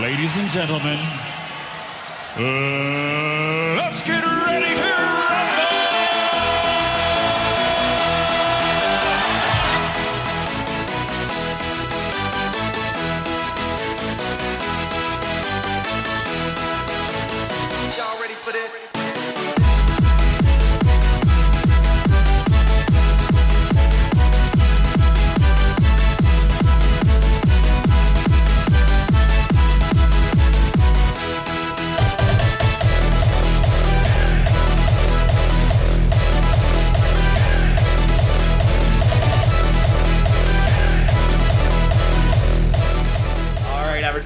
Ladies and gentlemen, let's get ready to rumble! Y'all ready for this?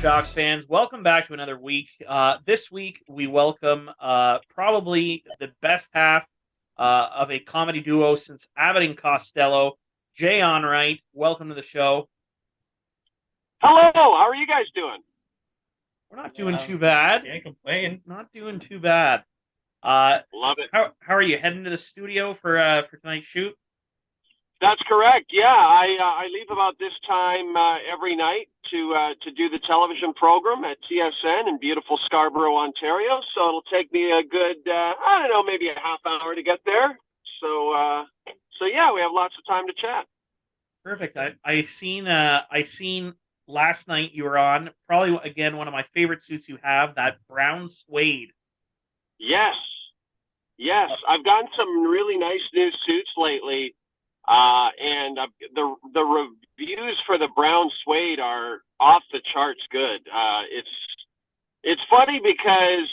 Jocks fans, welcome back to another week. This week we welcome probably the best half of a comedy duo since Abbott and Costello, Jay Onrait. Welcome to the show. Hello, how are you guys doing? We're not doing too bad. Can't complain. Not doing too bad. Love it. How are you heading to the studio for tonight's shoot? That's correct. Yeah, I leave about this time every night to do the television program at TSN in beautiful Scarborough, Ontario. So it'll take me a good maybe a half hour to get there. So yeah, we have lots of time to chat. Perfect. I seen last night you were on probably again one of my favorite suits you have, that brown suede. Yes, I've gotten some really nice new suits lately. And the reviews for the brown suede are off the charts good. It's funny because,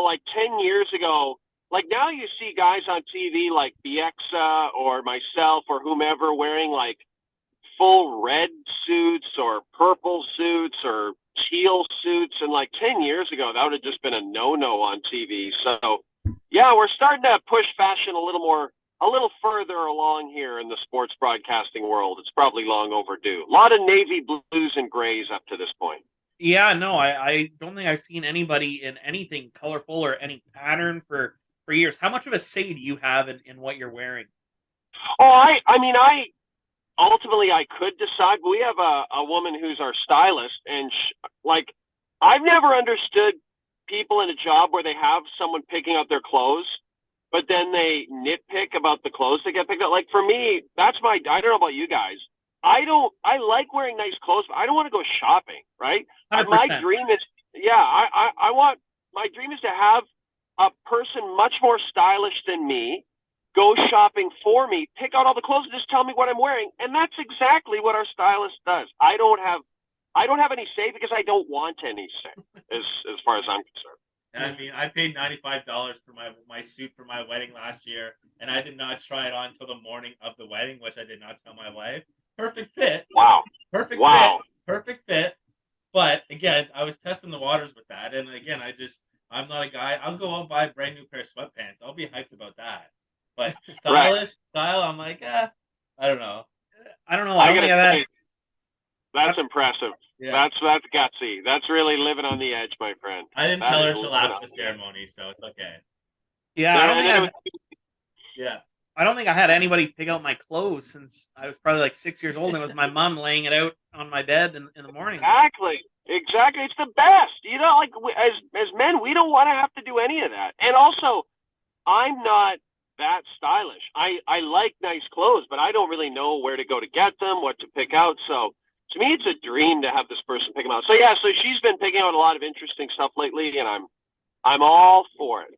like 10 years ago, like now you see guys on TV like Bieksa or myself or whomever wearing like full red suits or purple suits or teal suits. And like 10 years ago, that would have just been a no-no on TV. So yeah, we're starting to push fashion a little further along here in the sports broadcasting world. It's probably long overdue. A lot of navy blues and grays up to this point. Yeah, no, I don't think I've seen anybody in anything colorful or any pattern for years. How much of a say do you have in what you're wearing? Oh, I ultimately I could decide, but we have a woman who's our stylist, and I've never understood people in a job where they have someone picking out their clothes, but then they nitpick about the clothes that get picked up. Like for me, I don't know about you guys. I like wearing nice clothes, but I don't want to go shopping, right? 100%. My dream is, my dream is to have a person much more stylish than me go shopping for me, pick out all the clothes and just tell me what I'm wearing. And that's exactly what our stylist does. I don't have any say because I don't want any say as far as I'm concerned. I mean, I paid $95 for my suit for my wedding last year, and I did not try it on until the morning of the wedding, which I did not tell my wife. Perfect fit. Wow. Perfect fit. But again, I was testing the waters with that, and again, I'm not a guy. I'll go out and buy a brand new pair of sweatpants. I'll be hyped about that. But stylish style, I'm like, I don't know. I don't know. I don't think that. That's impressive. Yeah. That's gutsy. That's really living on the edge, my friend. I didn't tell her till after the ceremony, so it's okay. Yeah, Yeah. I don't think I had anybody pick out my clothes since I was probably like 6 years old, and it was my mom laying it out on my bed in the morning. Exactly. It's the best. Like as men, we don't want to have to do any of that. And also, I'm not that stylish. I like nice clothes, but I don't really know where to go to get them, what to pick out. So to me, it's a dream to have this person pick them out. So yeah, so she's been picking out a lot of interesting stuff lately, and I'm all for it.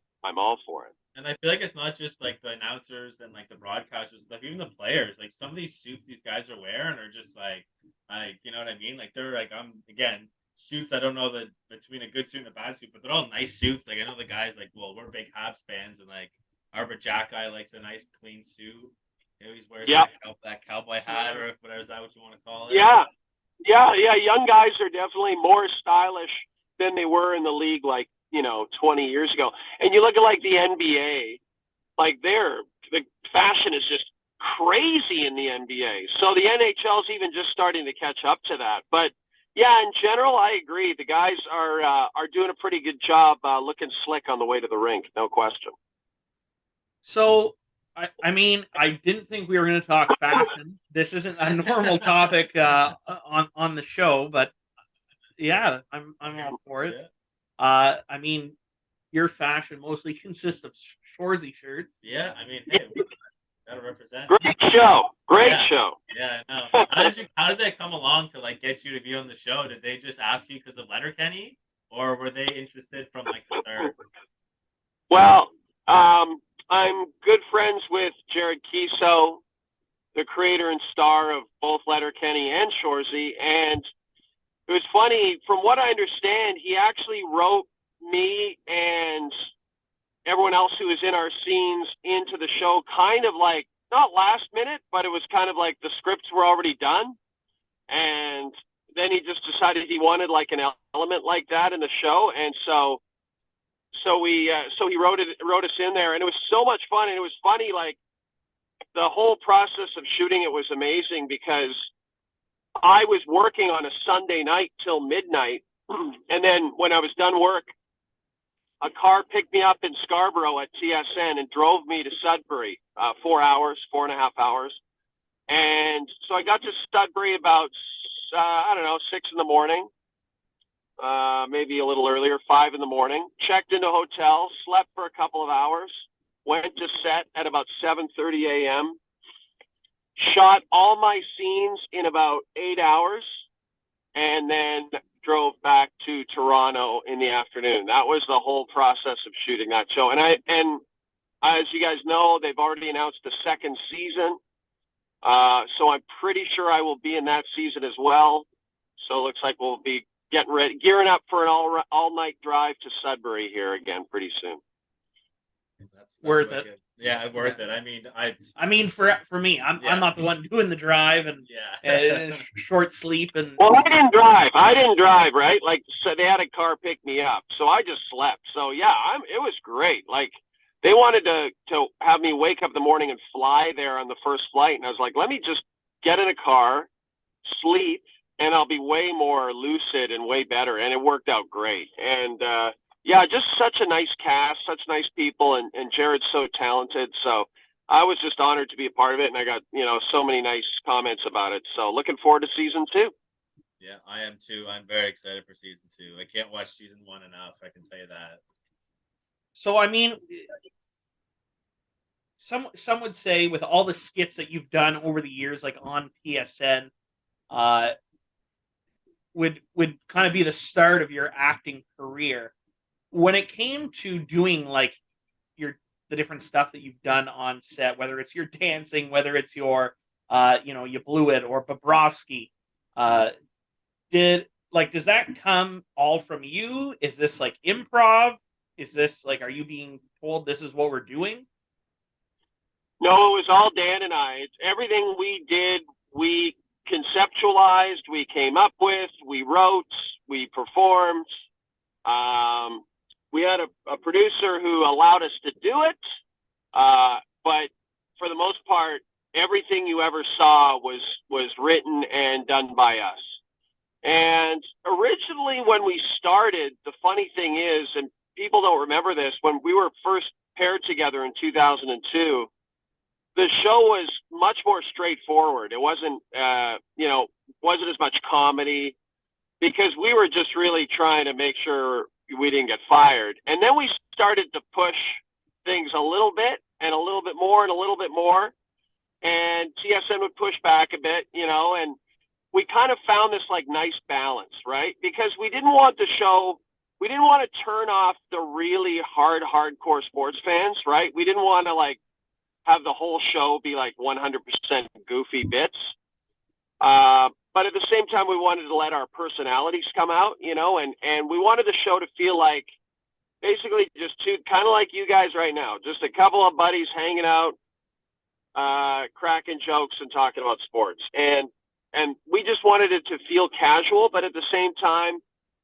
And I feel like it's not just like the announcers and like the broadcasters, like even the players. Like some of these suits these guys are wearing are just like you know what I mean? Like they're like suits. I don't know the between a good suit and a bad suit, but they're all nice suits. Like I know the guys like, well, we're big Habs fans, and like Arbor Jack guy likes a nice clean suit. He always wears that cowboy hat or whatever. Is that what you want to call it? Yeah. Young guys are definitely more stylish than they were in the league, like 20 years ago. And you look at like the NBA, like the fashion is just crazy in the NBA. So the NHL is even just starting to catch up to that. But yeah, in general, I agree. The guys are doing a pretty good job looking slick on the way to the rink, no question. So I mean, I didn't think we were going to talk fashion. This isn't a normal topic on the show, but Yeah, I'm all for it. Yeah. I mean, your fashion mostly consists of Shorsey shirts. Yeah, I mean, hey, gotta represent. Great show. Great Yeah. show. Yeah, I know. How did they come along to like get you to be on the show? Did they just ask you because of Letterkenny, or were they interested from like the start? Well, I'm good friends with Jared Kiso, the creator and star of both Letterkenny and Shoresy. And it was funny, from what I understand, he actually wrote me and everyone else who was in our scenes into the show kind of like, not last minute, but it was kind of like the scripts were already done. And then he just decided he wanted like an element like that in the show. And so he wrote us in there, and it was so much fun. And it was funny, like the whole process of shooting it was amazing because I was working on a Sunday night till midnight, and then when I was done work, a car picked me up in Scarborough at TSN and drove me to Sudbury, 4 and a half hours. And so I got to Sudbury about, I don't know, 6 in the morning, maybe a little earlier, 5 in the morning, checked into a hotel, slept for a couple of hours, went to set at about 7:30 a.m., shot all my scenes in about 8 hours, and then drove back to Toronto in the afternoon. That was the whole process of shooting that show. And as you guys know, they've already announced the second season. So I'm pretty sure I will be in that season as well. So it looks like we'll be getting ready, gearing up for an all-night drive to Sudbury here again pretty soon. That's Worth wicked. it. Yeah, worth it. I mean, for me, I'm not the one doing the drive and short sleep and. Well, I didn't drive, right? Like, so they had a car pick me up, so I just slept. So yeah, it was great. Like, they wanted to have me wake up in the morning and fly there on the first flight, and I was like, let me just get in a car, sleep, and I'll be way more lucid and way better. And it worked out great. And yeah, just such a nice cast, such nice people, and Jared's so talented. So I was just honored to be a part of it, and I got, so many nice comments about it. So looking forward to season 2. Yeah, I am too. I'm very excited for season 2. I can't watch season 1 enough. I can tell you that. So I mean, some would say with all the skits that you've done over the years, like on TSN, would kind of be the start of your acting career. When it came to doing like the different stuff that you've done on set, whether it's your dancing, whether it's your you blew it or Bobrovsky, does that come all from you? Is this like improv? Is this like, are you being told this is what we're doing? No, it was all Dan and I. It's everything we did, we conceptualized, we came up with, we wrote, we performed. We had a producer who allowed us to do it, but for the most part, everything you ever saw was written and done by us. And originally, when we started, the funny thing is, and people don't remember this, when we were first paired together in 2002, the show was much more straightforward. It wasn't, wasn't as much comedy, because we were just really trying to make sure we didn't get fired. And then we started to push things a little bit and a little bit more and a little bit more. And TSN would push back a bit, and we kind of found this like nice balance, right? Because we didn't want to turn off the really hardcore sports fans, right? We didn't want to like have the whole show be like 100% goofy bits. But at the same time, we wanted to let our personalities come out, and we wanted the show to feel like basically just two, kind of like you guys right now, just a couple of buddies hanging out, cracking jokes and talking about sports. And we just wanted it to feel casual, but at the same time,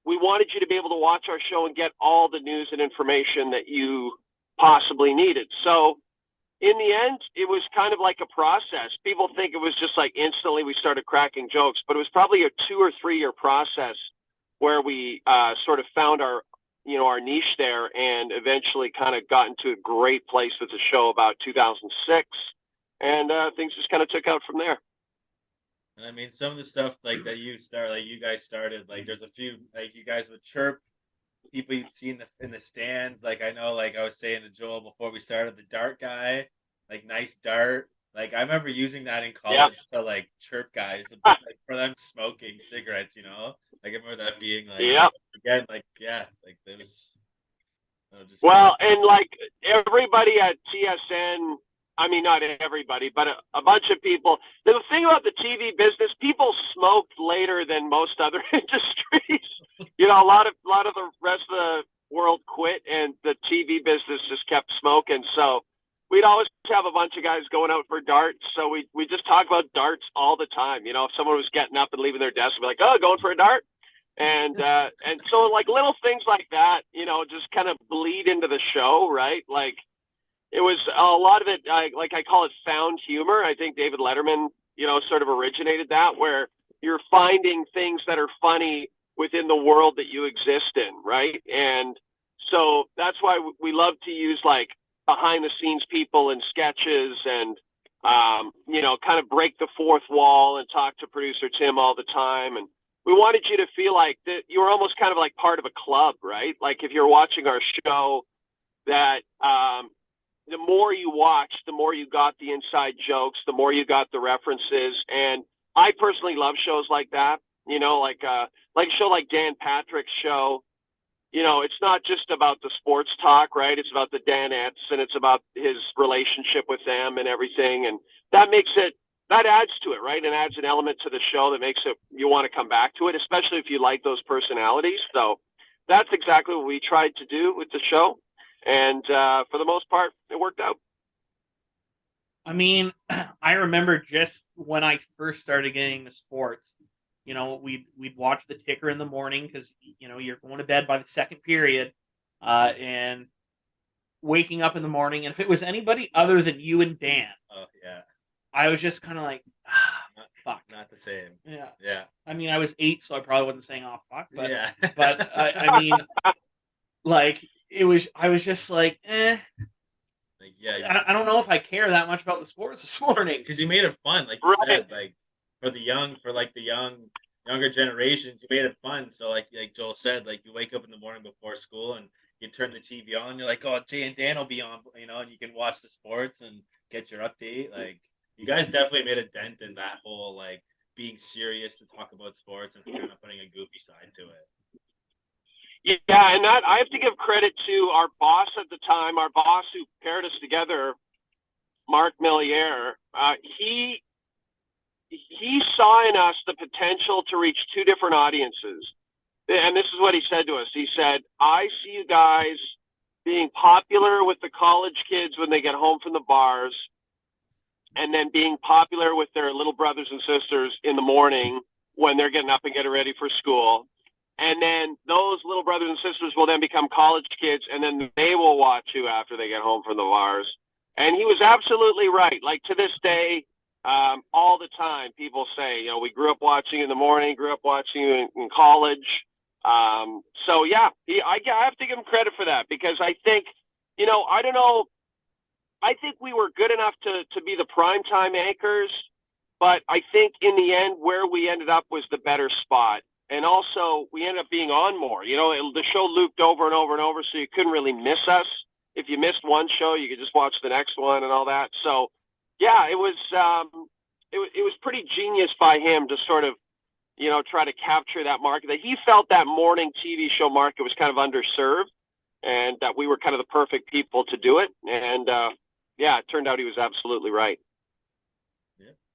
we wanted you to be able to watch our show and get all the news and information that you possibly needed. So in the end, it was kind of like a process. People think it was just like instantly we started cracking jokes, but it was probably a 2 or 3 year process where we sort of found our niche there, and eventually kind of got into a great place with the show about 2006, and things just kind of took out from there. And I mean, some of the stuff like that you guys started, like there's a few like you guys would chirp people you'd see in the stands. Like I know, like I was saying to Joel before we started, the dart guy, like nice dart. Like I remember using that in college to like chirp guys like, for them smoking cigarettes. Like I remember that being like again, like yeah, like there was. Just Well, and like everybody at TSN, I mean, not everybody, but a bunch of people. The thing about the TV business, people smoked later than most other industries. A lot of the rest of the world quit, and the TV business just kept smoking. So we'd always have a bunch of guys going out for darts. So we just talk about darts all the time. If someone was getting up and leaving their desk, we'd be like, "Oh, going for a dart." And so like little things like that, just kind of bleed into the show, right? Like it was a lot of it, like I call it found humor. I think David Letterman, sort of originated that, where you're finding things that are funny within the world that you exist in, right? And so that's why we love to use like behind the scenes people and sketches and kind of break the fourth wall and talk to producer Tim all the time. And we wanted you to feel like that you were almost kind of like part of a club, right? Like if you're watching our show, that the more you watched, the more you got the inside jokes, the more you got the references. And I personally love shows like that, like a show like Dan Patrick's show. It's not just about the sports talk, right? It's about the Danettes, and it's about his relationship with them and everything. And that adds to it, right? And adds an element to the show that makes it, you want to come back to it, especially if you like those personalities. So that's exactly what we tried to do with the show. And for the most part, it worked out. I mean, I remember just when I first started getting into sports, we'd watch the ticker in the morning because, you're going to bed by the second period and waking up in the morning. And if it was anybody other than you and Dan, oh yeah, I was just kind of like, fuck. Not the same. Yeah. Yeah. I mean, I was 8, so I probably wasn't saying, oh, fuck. But, yeah. but I mean, like, I was just like, eh. Like, yeah. I don't know if I care that much about the sports this morning. Because you made it fun, like you said, like for the younger generations, you made it fun. So like Joel said, like you wake up in the morning before school and you turn the TV on, you're like, oh, Jay and Dan will be on, and you can watch the sports and get your update. Like you guys definitely made a dent in that whole like being serious to talk about sports and kind of putting a goofy side to it. Yeah, and that I have to give credit to our boss at the time, our boss who paired us together, Mark Milliere. He saw in us the potential to reach two different audiences. And this is what he said to us. He said, I see you guys being popular with the college kids when they get home from the bars, and then being popular with their little brothers and sisters in the morning when they're getting up and getting ready for school. And then those little brothers and sisters will then become college kids, and then they will watch you after they get home from the bars. And he was absolutely right. Like to this day, all the time, people say, we grew up watching you in the morning, grew up watching you in college. So yeah, I have to give him credit for that, because I think, I don't know, I think we were good enough to be the primetime anchors, but I think in the end, where we ended up was the better spot. And also, we ended up being on more. The show looped over and over and over, so you couldn't really miss us. If you missed one show, you could just watch the next one and all that. So, yeah, it was pretty genius by him to sort of, try to capture that market. That he felt that morning TV show market was kind of underserved, and that we were kind of the perfect people to do it. And yeah, it turned out he was absolutely right.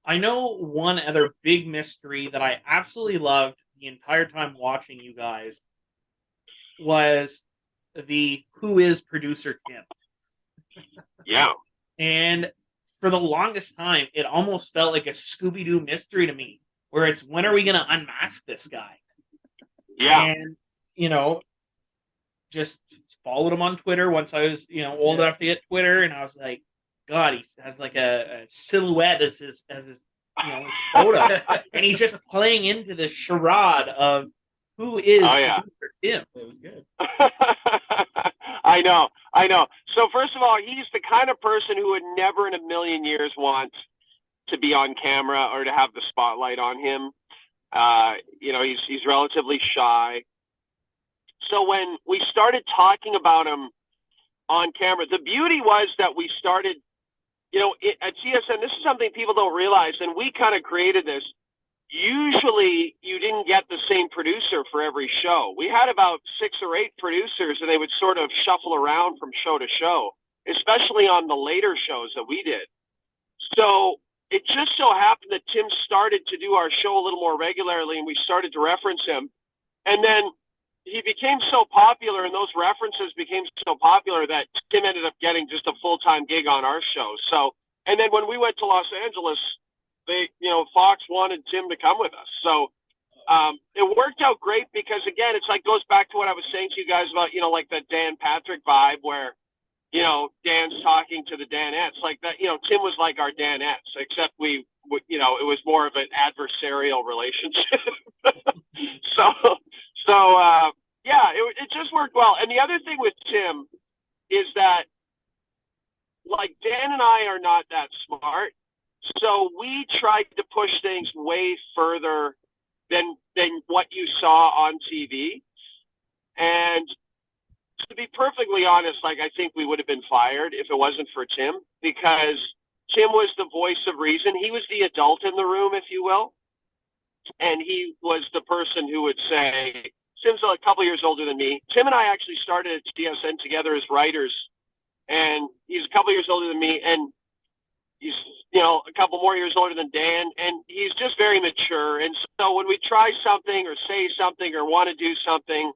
I know one other big mystery that I absolutely loved the entire time watching you guys was the who is producer Tim. Yeah. And for the longest time, it almost felt like a Scooby-Doo mystery to me, where it's, when are we going to unmask this guy? Yeah. And, just followed him on Twitter once I was, old enough to get Twitter, and I was like, God, he has like a silhouette as his his photo, and he's just playing into this charade of who is producer Tim. It was good. I know. So first of all, he's the kind of person who would never in a million years want to be on camera or to have the spotlight on him. He's relatively shy. So when we started talking about him on camera, the beauty was that we started, at TSN, this is something people don't realize, and we kind of created this. Usually you didn't get the same producer for every show. We had about 6 or 8 producers, and they would sort of shuffle around from show to show, especially on the later shows that we did. So it just so happened that Tim started to do our show a little more regularly, and we started to reference him. And then he became so popular, and those references became so popular that Tim ended up getting just a full-time gig on our show. So, and then when we went to Los Angeles, Fox wanted Tim to come with us. So it worked out great because, again, it's like goes back to what I was saying to you guys about, like the Dan Patrick vibe where, Dan's talking to the Danettes like that. Tim was like our Danettes, except it was more of an adversarial relationship. It just worked well. And the other thing with Tim is that, like, Dan and I are not that smart. So we tried to push things way further than what you saw on TV. And to be perfectly honest, like, I think we would have been fired if it wasn't for Tim, because Tim was the voice of reason. He was the adult in the room, if you will. And he was the person who would say, Tim's a couple years older than me. Tim and I actually started at TSN together as writers. And he's a couple years older than me. And he's, a couple more years older than Dan, and he's just very mature. And so when we try something or say something or want to do something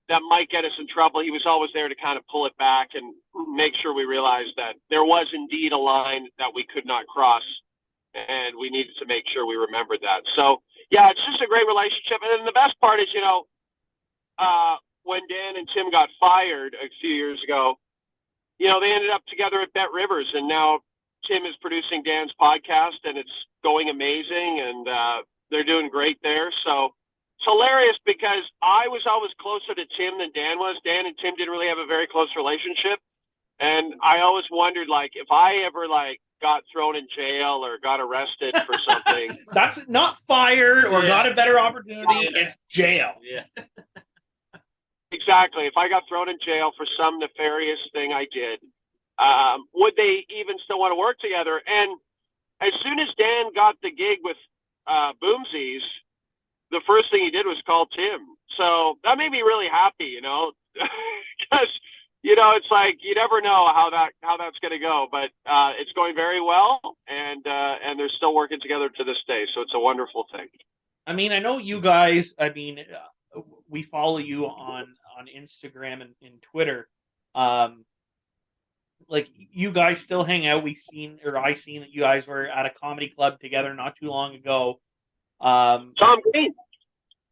that might get us in trouble, he was always there to kind of pull it back and make sure we realized that there was indeed a line that we could not cross, and we needed to make sure we remembered that. So, yeah, it's just a great relationship. And then the best part is, when Dan and Tim got fired a few years ago, they ended up together at Bet Rivers, and now Tim is producing Dan's podcast, and it's going amazing, and they're doing great there. So it's hilarious because I was always closer to Tim than Dan was. Dan and Tim didn't really have a very close relationship, and I always wondered, like, if I ever, like, got thrown in jail or got arrested for something. That's not fired or got a better opportunity. It's jail. Yeah. Exactly. If I got thrown in jail for some nefarious thing I did, would they even still want to work together? And as soon as Dan got the gig with Boomsies, the first thing he did was call Tim. So that made me really happy, because it's like you never know how that's going to go, but it's going very well, and they're still working together to this day. So it's a wonderful thing. I mean, I know you guys. I mean, we follow you on Instagram and Twitter. Like, you guys still hang out. I seen that you guys were at a comedy club together not too long ago. Tom Green.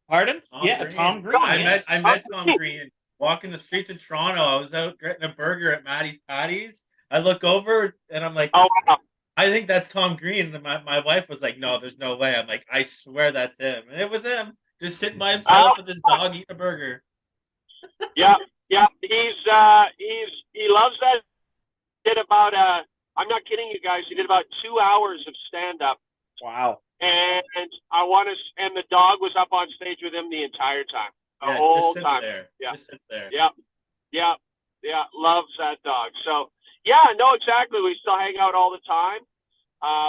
Pardon? Tom Green. I met Tom Green walking the streets of Toronto. I was out getting a burger at Maddie's Patties. I look over and I'm like, oh, wow. I think that's Tom Green. And my wife was like, no, there's no way. I'm like, I swear that's him. And it was him, just sitting by himself with his dog eating a burger. Yeah. He loves that. Did about I'm not kidding you guys. He did about 2 hours of stand up. Wow. And and the dog was up on stage with him the entire time. The whole time. There. Yeah. Just sits there. Yeah. Loves that dog. So yeah, no, exactly. We still hang out all the time.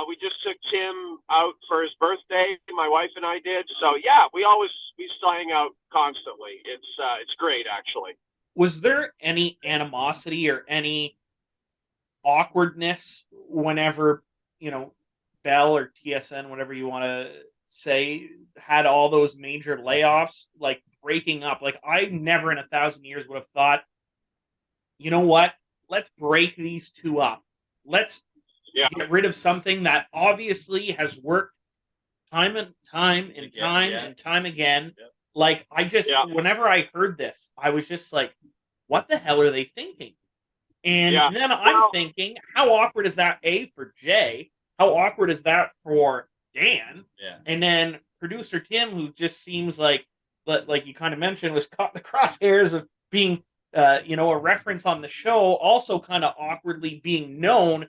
We just took Tim out for his birthday. My wife and I did. So yeah, we still hang out constantly. It's great, actually. Was there any animosity or any awkwardness whenever, Bell or TSN, whatever you want to say, had all those major layoffs, like breaking up? Like, I never in 1,000 years would have thought, you know what? Let's break these two up. Let's get rid of something that obviously has worked time and time again. Yep. Like, whenever I heard this, I was just like, what the hell are they thinking? And then I'm thinking, how awkward is that, A, for Jay? How awkward is that for Dan? Yeah. And then producer Tim, who just seems like you kind of mentioned, was caught in the crosshairs of being, a reference on the show, also kind of awkwardly being known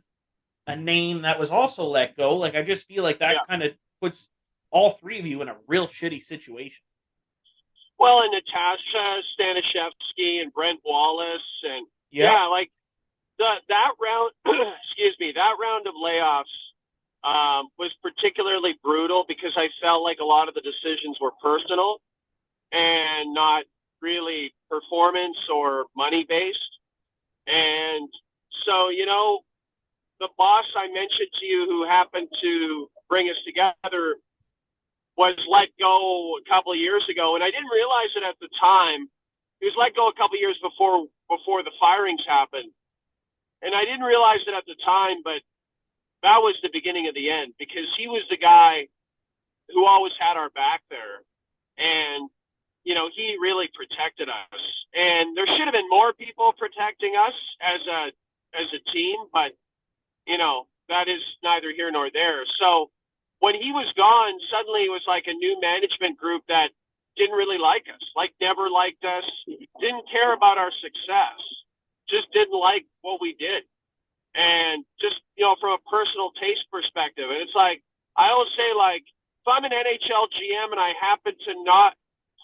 a name that was also let go. Like, I just feel like that Yeah. kind of puts all three of you in a real shitty situation. Well, and Natasha Stanishevsky and Brent Wallace, and Yeah. like that round, excuse me, that round of layoffs was particularly brutal because I felt like a lot of the decisions were personal and not really performance or money based. And so, the boss I mentioned to you who happened to bring us together was let go a couple of years ago, and I didn't realize it at the time. He was let go a couple of years before the firings happened, and I didn't realize it at the time. But that was the beginning of the end because he was the guy who always had our back there, and he really protected us. And there should have been more people protecting us as a team, but that is neither here nor there. So when he was gone, suddenly it was like a new management group that didn't really like us, like never liked us, didn't care about our success, just didn't like what we did. And just, from a personal taste perspective. And it's like, I always say, like, if I'm an NHL GM and I happen to not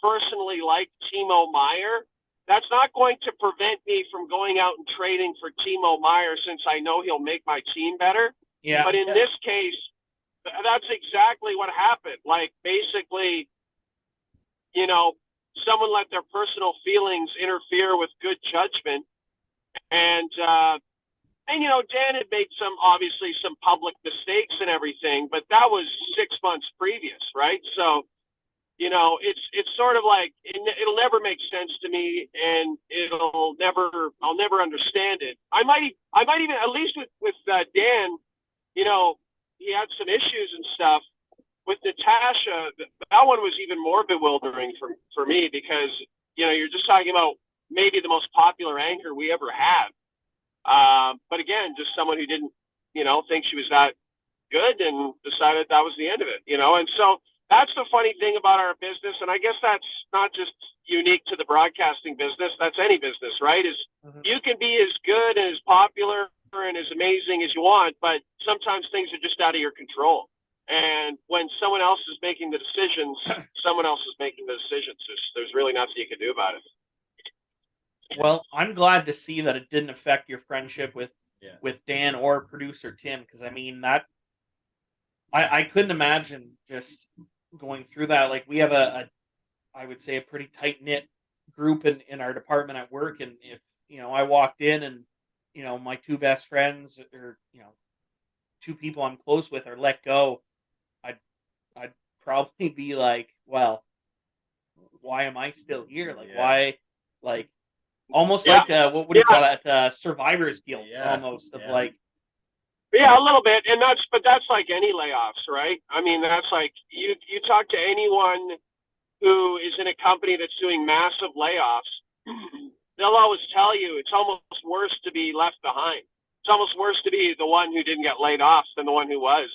personally like Timo Meier, that's not going to prevent me from going out and trading for Timo Meier since I know he'll make my team better. Yeah. But in this case, that's exactly what happened. Like, basically, someone let their personal feelings interfere with good judgment. And Dan had made obviously some public mistakes and everything, but that was 6 months previous, right? So, it's sort of like, it'll never make sense to me, and I'll never understand it. I might even, at least with Dan, he had some issues and stuff. With Natasha, that one was even more bewildering for me because, you're just talking about maybe the most popular anchor we ever had. But again, just someone who didn't, think she was that good and decided that was the end of it, and so that's the funny thing about our business. And I guess that's not just unique to the broadcasting business. That's any business, right? You can be as good and as popular and as amazing as you want, but sometimes things are just out of your control. And when someone else is making the decisions, someone else is making the decisions. There's really nothing you can do about it. Well, I'm glad to see that it didn't affect your friendship with Dan or producer Tim, because I mean that I couldn't imagine just going through that. Like, we have I would say a pretty tight knit group in our department at work, and if I walked in and my two best friends or two people I'm close with are let go, I'd probably be like, well, why am I still here? Like, why? Like, almost like what do you call that? Survivor's guilt, almost of like. Yeah, a little bit, and that's like any layoffs, right? I mean, that's like you talk to anyone who is in a company that's doing massive layoffs, they'll always tell you it's almost worse to be left behind. It's almost worse to be the one who didn't get laid off than the one who was,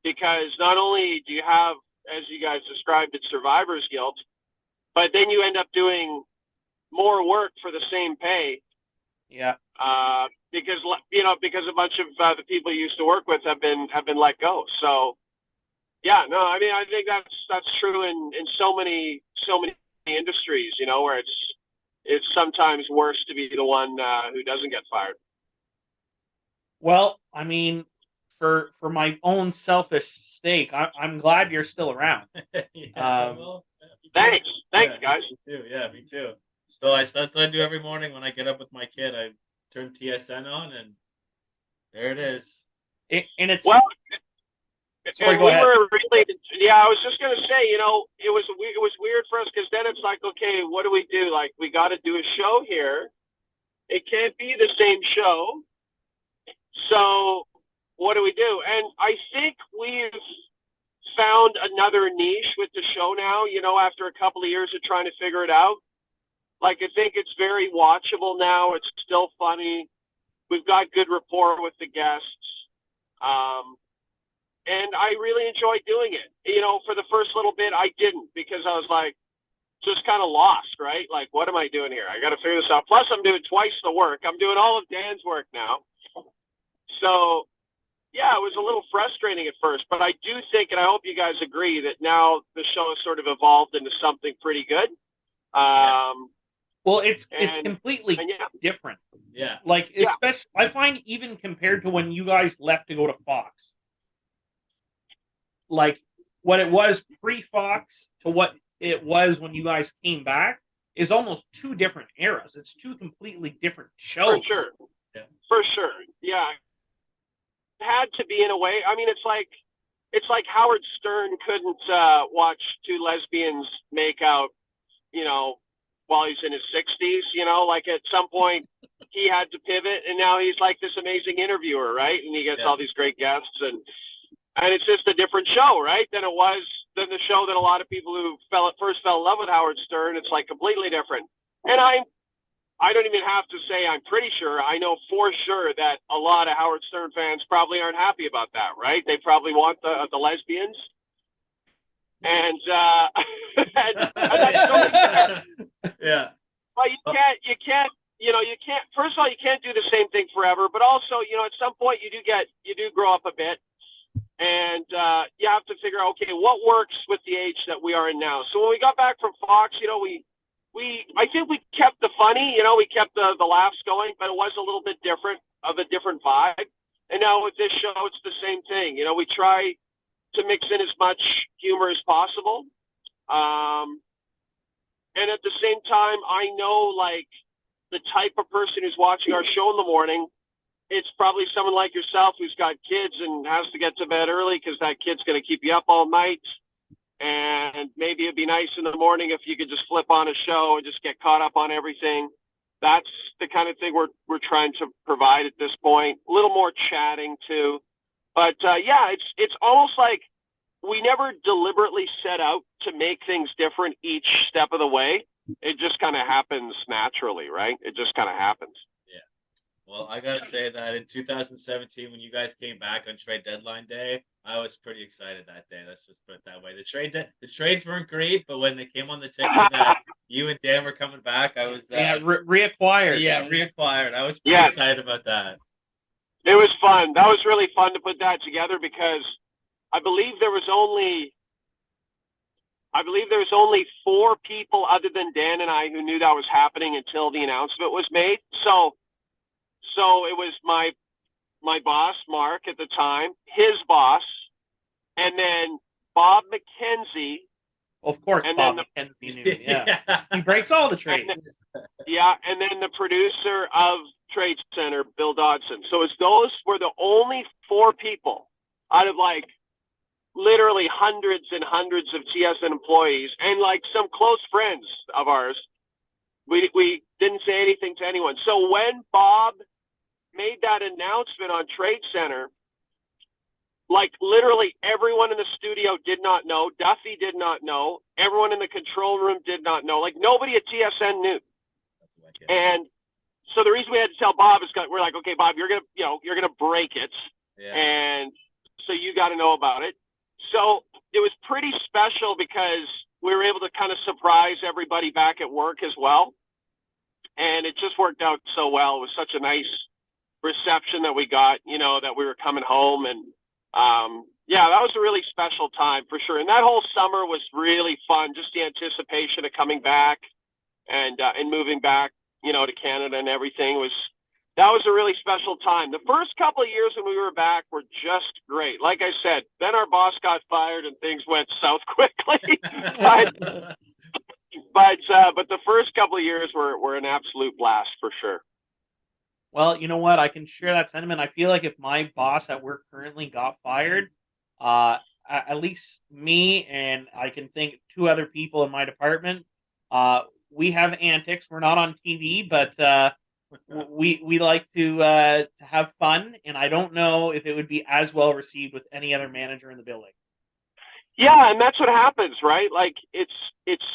because not only do you have, as you guys described it, survivor's guilt, but then you end up doing more work for the same pay. Yeah. Because a bunch of the people you used to work with have been let go. So, yeah, no, I mean, I think that's true in so many industries, where it's sometimes worse to be the one who doesn't get fired. Well, I mean, for my own selfish stake, I'm glad you're still around. Thanks, guys. Me too. Yeah, me too. Still, that's what I do every morning when I get up with my kid. I turn TSN on, and there it is. And it's sorry, go ahead. I was just gonna say, it was weird for us because then it's like, okay, what do we do? Like, we got to do a show here. It can't be the same show. So what do we do? And I think we've found another niche with the show now. After a couple of years of trying to figure it out. Like, I think it's very watchable now. It's still funny. We've got good rapport with the guests. And I really enjoy doing it. For the first little bit, I didn't, because I was like, just kind of lost, right? Like, what am I doing here? I got to figure this out. Plus, I'm doing twice the work. I'm doing all of Dan's work now. So, yeah, it was a little frustrating at first, but I do think, and I hope you guys agree, that now the show has sort of evolved into something pretty good. Well, it's And completely yeah, different. Yeah. Like, Yeah. especially, I find even compared to when you guys left to go to Fox, like what it was pre-Fox to what it was when you guys came back is almost two different eras. It's two completely different shows. for sure. Yeah. For sure. Yeah. It had to be in a way. I mean, it's like Howard Stern couldn't watch two lesbians make out, while he's in his 60s, like at some point he had to pivot, and now he's like this amazing interviewer, right? And he gets all these great guests, and it's just a different show, right? Than the show that a lot of people who first fell in love with Howard Stern. It's like completely different. And I don't even have to say I'm pretty sure. I know for sure that a lot of Howard Stern fans probably aren't happy about that, right? They probably want the lesbians. And that's totally fair. Yeah. Well, you can't, first of all, you can't do the same thing forever, but also, at some point you do grow up a bit, and you have to figure out, okay, what works with the age that we are in now. So when we got back from Fox, I think we kept the funny, we kept the laughs going, but it was a little bit different vibe. And now with this show, it's the same thing. We try to mix in as much humor as possible. And at the same time, I know, like, the type of person who's watching our show in the morning, it's probably someone like yourself who's got kids and has to get to bed early because that kid's going to keep you up all night. And maybe it'd be nice in the morning if you could just flip on a show and just get caught up on everything. That's the kind of thing we're trying to provide at this point. A little more chatting too. But it's almost like we never deliberately set out to make things different each step of the way. It just kind of happens naturally, right? It just kind of happens. Yeah. Well, I gotta say that in 2017, when you guys came back on trade deadline day, I was pretty excited that day. Let's just put it that way. The trades weren't great, but when they came on the ticket that you and Dan were coming back, I was reacquired. Yeah, reacquired. I was pretty excited about that. It was fun. That was really fun to put that together because I believe there was only 4 people other than Dan and I who knew that was happening until the announcement was made. So it was my boss, Mark, at the time, his boss, and then Bob McKenzie. Of course, and Bob McKenzie knew. Yeah. He breaks all the trades. And then the producer of Trade Center, Bill Dodson. So those were the only 4 people out of like literally hundreds and hundreds of TSN employees and like some close friends of ours. We didn't say anything to anyone. So when Bob made that announcement on Trade Center, like literally everyone in the studio did not know. Duffy did not know. Everyone in the control room did not know. Like nobody at TSN knew. And so the reason we had to tell Bob is we're like, okay, Bob, you're gonna break it, and so you got to know about it. So it was pretty special because we were able to kind of surprise everybody back at work as well, and it just worked out so well. It was such a nice reception that we got, that we were coming home, and that was a really special time for sure. And that whole summer was really fun, just the anticipation of coming back and moving back, to Canada and everything that was a really special time. The first couple of years when we were back were just great. Like I said, then our boss got fired and things went south quickly. but the first couple of years were an absolute blast for sure. Well, you know what? I can share that sentiment. I feel like if my boss at work currently got fired, at least me and I can think 2 other people in my department, we have antics. We're not on TV, but we like to have fun, and I don't know if it would be as well received with any other manager in the building. Yeah, and that's what happens, right? Like it's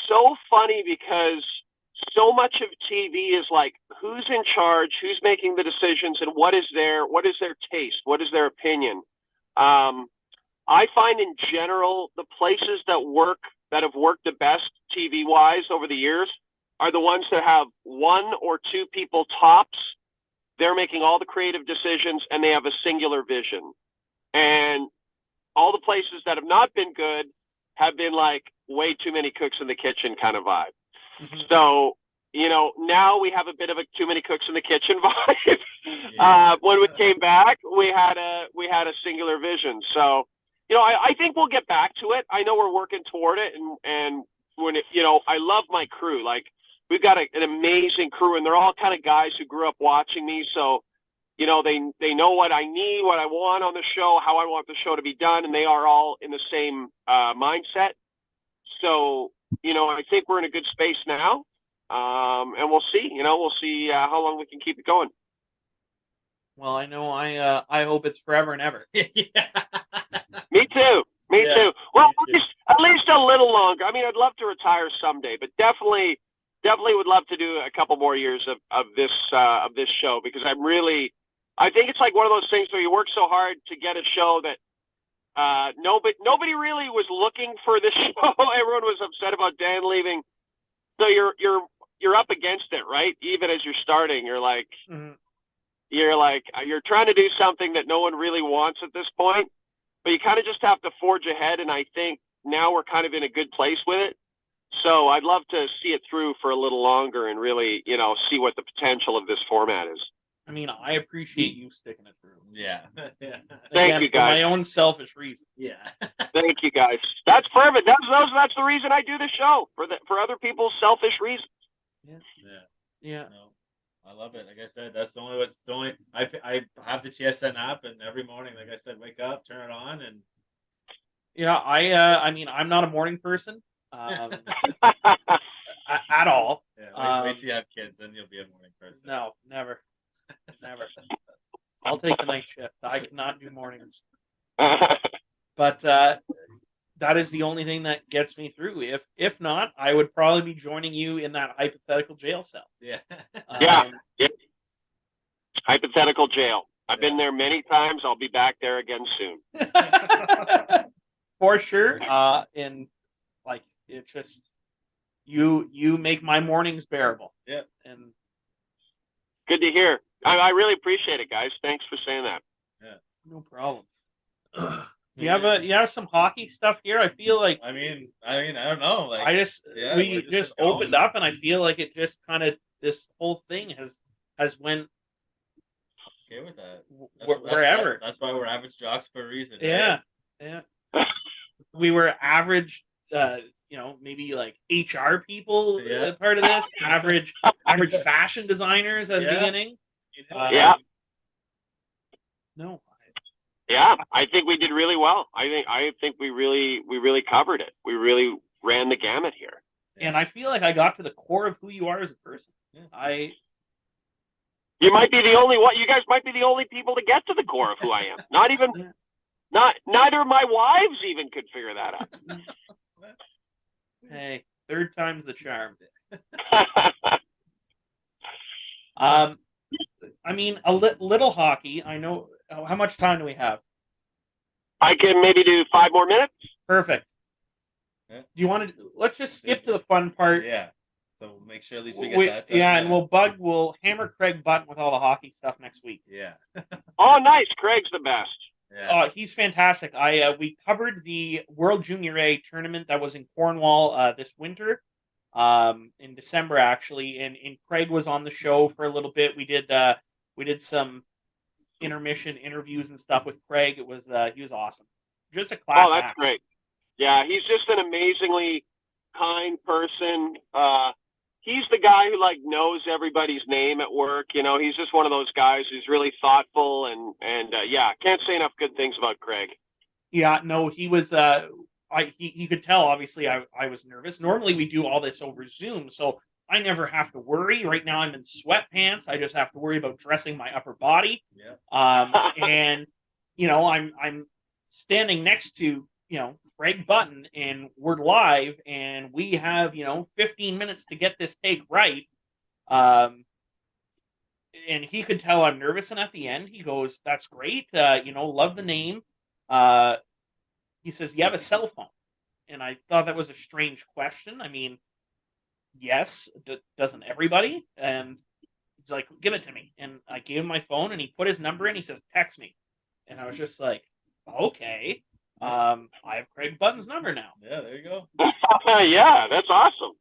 so funny because so much of TV is like who's in charge, who's making the decisions, and what is their taste, what is their opinion. I find in general the places that have worked the best TV wise over the years are the ones that have 1 or 2 people tops. They're making all the creative decisions and they have a singular vision. and all the places that have not been good have been like way too many cooks in the kitchen kind of vibe. Mhm. So, now we have a bit of a too many cooks in the kitchen vibe. When we came back, we had a singular vision. So, I think we'll get back to it. I know we're working toward it, and when I love my crew. Like, we've got an amazing crew, and they're all kind of guys who grew up watching me. So, they know what I need, what I want on the show, how I want the show to be done, and they are all in the same mindset. So, I think we're in a good space now, and we'll see. We'll see how long we can keep it going. Well, I know I hope it's forever and ever. Yeah. Me too. Me Yeah, too. Well, me too. at least a little longer. I mean, I'd love to retire someday, but definitely would love to do a couple more years of this show, because I think it's like one of those things where you work so hard to get a show that nobody really was looking for this show. Everyone was upset about Dan leaving. So you're up against it, right? Even as you're starting, you're like, Mhm. you're trying to do something that no one really wants at this point, but you kind of just have to forge ahead. And I think now we're kind of in a good place with it. So I'd love to see it through for a little longer and really, see what the potential of this format is. I mean, I appreciate you sticking it through. Yeah. Yeah. Thank Again, you, for my guys. own selfish reasons. Yeah. Thank you, guys. That's perfect. That's the reason I do the show, for other people's selfish reasons. Yeah. Yeah. No, I love it. Like I said, that's the only. I have the TSN app, and every morning, like I said, wake up, turn it on, and Yeah, I mean, I'm not a morning person at all. yeah, wait till you have kids, then you'll be a morning person. No, never. Never. I'll take the night shift. I cannot do mornings. But that is the only thing that gets me through. If not, I would probably be joining you in that hypothetical jail cell. Yeah. Yeah. Hypothetical jail. I've been there many times. I'll be back there again soon. For sure. And like, it just you make my mornings bearable. Yeah. And Good to hear. I really appreciate it, guys. Thanks for saying that. Yeah. no problem. You have some hockey stuff here. I feel like I mean, I don't know. Like, we we're just going. opened up, and I feel like it just kind of, this whole thing has went Okay with that. wherever. That's why we're average jocks for a reason. Right? Yeah. We were average, maybe like HR people, part of this, average fashion designers at the beginning. Yeah. No. Yeah, I think we did really well. I think we really covered it. We really ran the gamut here. And I feel like I got to the core of who you are as a person. Yeah. You might be the only one. You guys might be the only people to get to the core of who I am. Not even, neither of my wives even could figure that out. Hey, third time's the charm. I mean, little hockey. I know. How much time do we have? I can maybe do 5 more minutes. Perfect. Yeah. Do you want to? Let's just skip to the fun part. Yeah. So make sure at least we get that done. Yeah, and we'll hammer Craig Button with all the hockey stuff next week. Yeah. Oh, nice. Craig's the best. Yeah. He's fantastic. We covered the World Junior A tournament that was in Cornwall this winter, in December actually, and Craig was on the show for a little bit. We did some intermission interviews and stuff with Craig. It was he was awesome. Just a class. Oh, that's great. Yeah, he's just an amazingly kind person. He's the guy who knows everybody's name at work. He's just one of those guys who's really thoughtful and yeah, can't say enough good things about Craig. Yeah, no, he was. He could tell. Obviously, I was nervous. Normally, we do all this over Zoom, so I never have to worry. Right now, I'm in sweatpants. I just have to worry about dressing my upper body. Yeah. And I'm standing next to Craig Button, and we're live, and we have 15 minutes to get this take right. And he could tell I'm nervous, and at the end, he goes, "That's great. Love the name." He says, "You have a cell phone?" And I thought that was a strange question. I mean, yes, doesn't everybody? And he's like, "Give it to me." And I gave him my phone, and he put his number in. He says, "Text me." And I was just like, Okay. I have Craig Button's number now. Yeah, there you go. Yeah, that's awesome.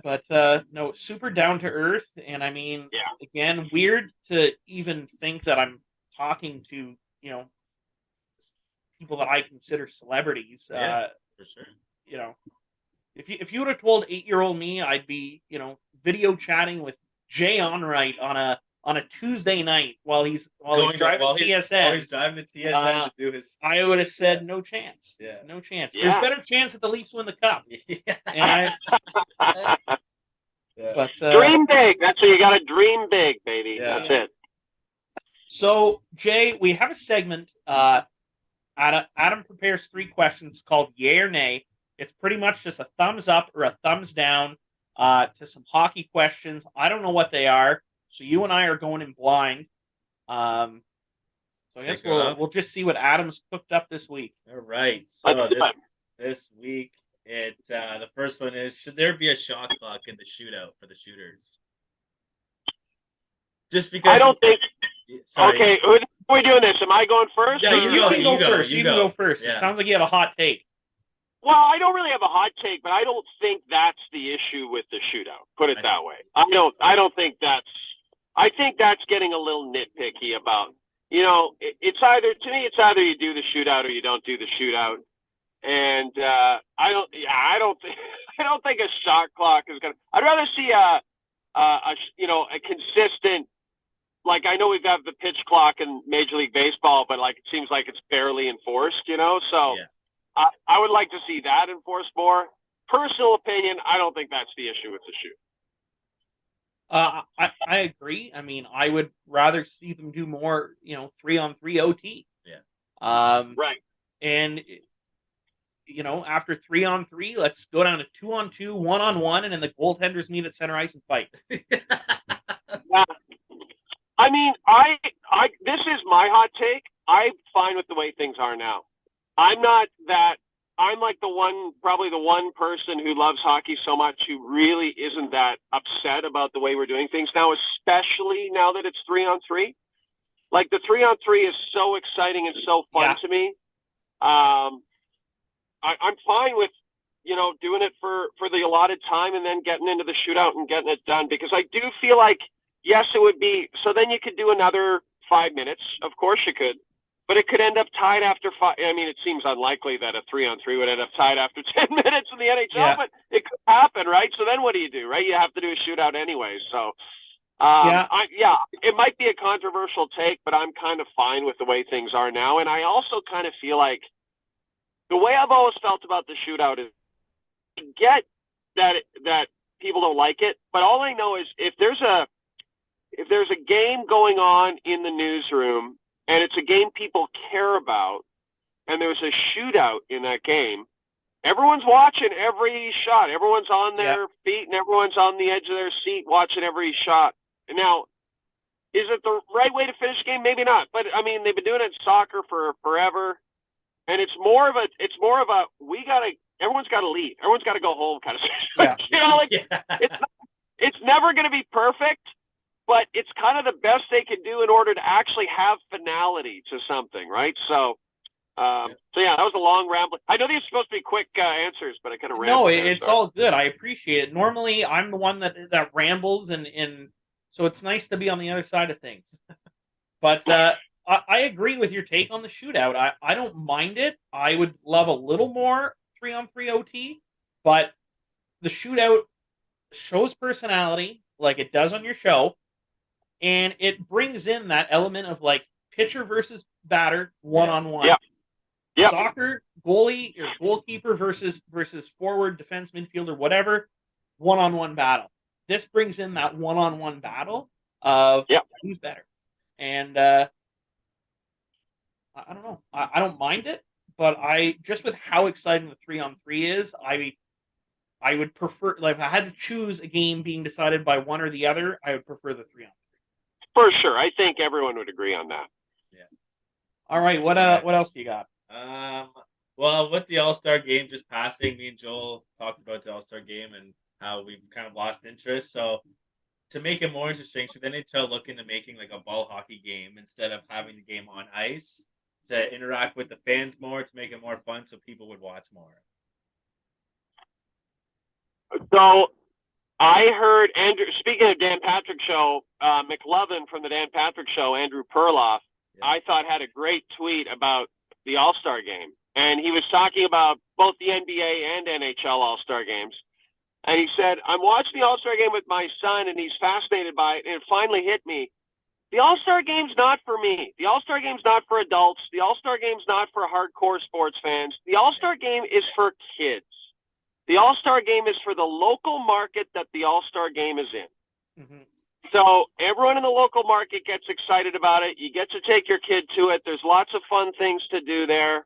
But no, super down to earth, and I mean, Yeah. again, weird to even think that I'm talking to people that I consider celebrities. Yeah, for sure. If you would have told 8-year-old me I'd be video chatting with Jay Onrait on a Tuesday night while he's driving TSN, while he's driving to TSN to do his. I would have said no chance. Yeah. No chance. Yeah. There's better chance that the Leafs win the cup. Yeah. And Yeah. but Dream big. That's what you got to dream big, baby. Yeah. That's it. So Jay, we have a segment. Adam prepares 3 questions called Yay or Nay. It's pretty much just a thumbs up or a thumbs down to some hockey questions. I don't know what they are, so you and I are going in blind. So I guess we'll just see what Adam's cooked up this week. All right. So this week, the first one is: should there be a shot clock in the shootout for the shooters? Just because I don't think. Sorry. Okay, who are we doing this? Am I going first? Yeah, You can go first. You can go first. Yeah. It sounds like you have a hot take. Well, I don't really have a hot take, but I don't think that's the issue with the shootout. Put it that way. I don't think that's. I think that's getting a little nitpicky about. It's either you do the shootout or you don't do the shootout, and I don't think a shot clock is gonna. I'd rather see a consistent. Like, I know we've got the pitch clock in Major League Baseball, but like it seems like it's barely enforced. So. Yeah. I would like to see that enforced more. Personal opinion, I don't think that's the issue with the shoot. I agree. I mean, I would rather see them do more, 3-on-3 OT. Yeah. Right. And after 3-on-3, let's go down to 2-on-2, 1-on-1, and then the goaltenders meet at center ice and fight. Yeah. I mean, this is my hot take. I'm fine with the way things are now. I'm like probably the one person who loves hockey so much who really isn't that upset about the way we're doing things now, especially now that it's 3-on-3. Like, the 3-on-3 is so exciting and so fun to me. I'm fine with, doing it for the allotted time and then getting into the shootout and getting it done, because I do feel like, yes, it would be. So then you could do another 5 minutes. Of course you could. But it could end up tied after 5. I mean, it seems unlikely that a 3-on-3 would end up tied after 10 minutes in the NHL, but it could happen, right? So then what do you do, right? You have to do a shootout anyway. So, it might be a controversial take, but I'm kind of fine with the way things are now. And I also kind of feel like the way I've always felt about the shootout is, I get that people don't like it, but all I know is if there's a game going on in the newsroom, and it's a game people care about, and there's a shootout in that game, everyone's watching every shot. Everyone's on their feet, and everyone's on the edge of their seat watching every shot. Now, is it the right way to finish the game? Maybe not. But, I mean, they've been doing it in soccer for forever, and it's more of a everyone's got to leave. Everyone's got to go home kind of thing. It's never going to be perfect, but it's kind of the best they can do in order to actually have finality to something, right? So that was a long ramble. I know these are supposed to be quick answers, but I kind of rambled. No, it's all good. I appreciate it. Normally, I'm the one that rambles, and so it's nice to be on the other side of things. But I agree with your take on the shootout. I don't mind it. I would love a little more 3-on-3 OT, but the shootout shows personality like it does on your show. And it brings in that element of like pitcher versus batter, 1-on-1. Yeah. Soccer, goalie or goalkeeper versus forward, defense, midfielder, whatever, 1-on-1 battle. This brings in that 1-on-1 battle of who's better. And I don't know. I don't mind it, but just with how exciting the 3-on-3 is, I would prefer, like, if I had to choose a game being decided by one or the other, I would prefer the 3-on-3. For sure. I think everyone would agree on that. Yeah. All right. What else do you got? Well, with the All-Star game just passing, me and Joel talked about the All-Star game and how we've kind of lost interest. So to make it more interesting, should the NHL look into making like a ball hockey game instead of having the game on ice? to interact with the fans more, to make it more fun, so people would watch more. So I heard Andrew, speaking of Dan Patrick Show, McLovin from the Dan Patrick Show, Andrew Perloff, I thought had a great tweet about the All-Star Game. And he was talking about both the NBA and NHL All-Star Games. And he said, I'm watching the All-Star Game with my son, and he's fascinated by it. And it finally hit me. The All-Star Game's not for me. The All-Star Game's not for adults. The All-Star Game's not for hardcore sports fans. The All-Star Game is for kids. The All-Star Game is for the local market that the All-Star Game is in. Mm-hmm. So everyone in the local market gets excited about it. You get to take your kid to it. There's lots of fun things to do there.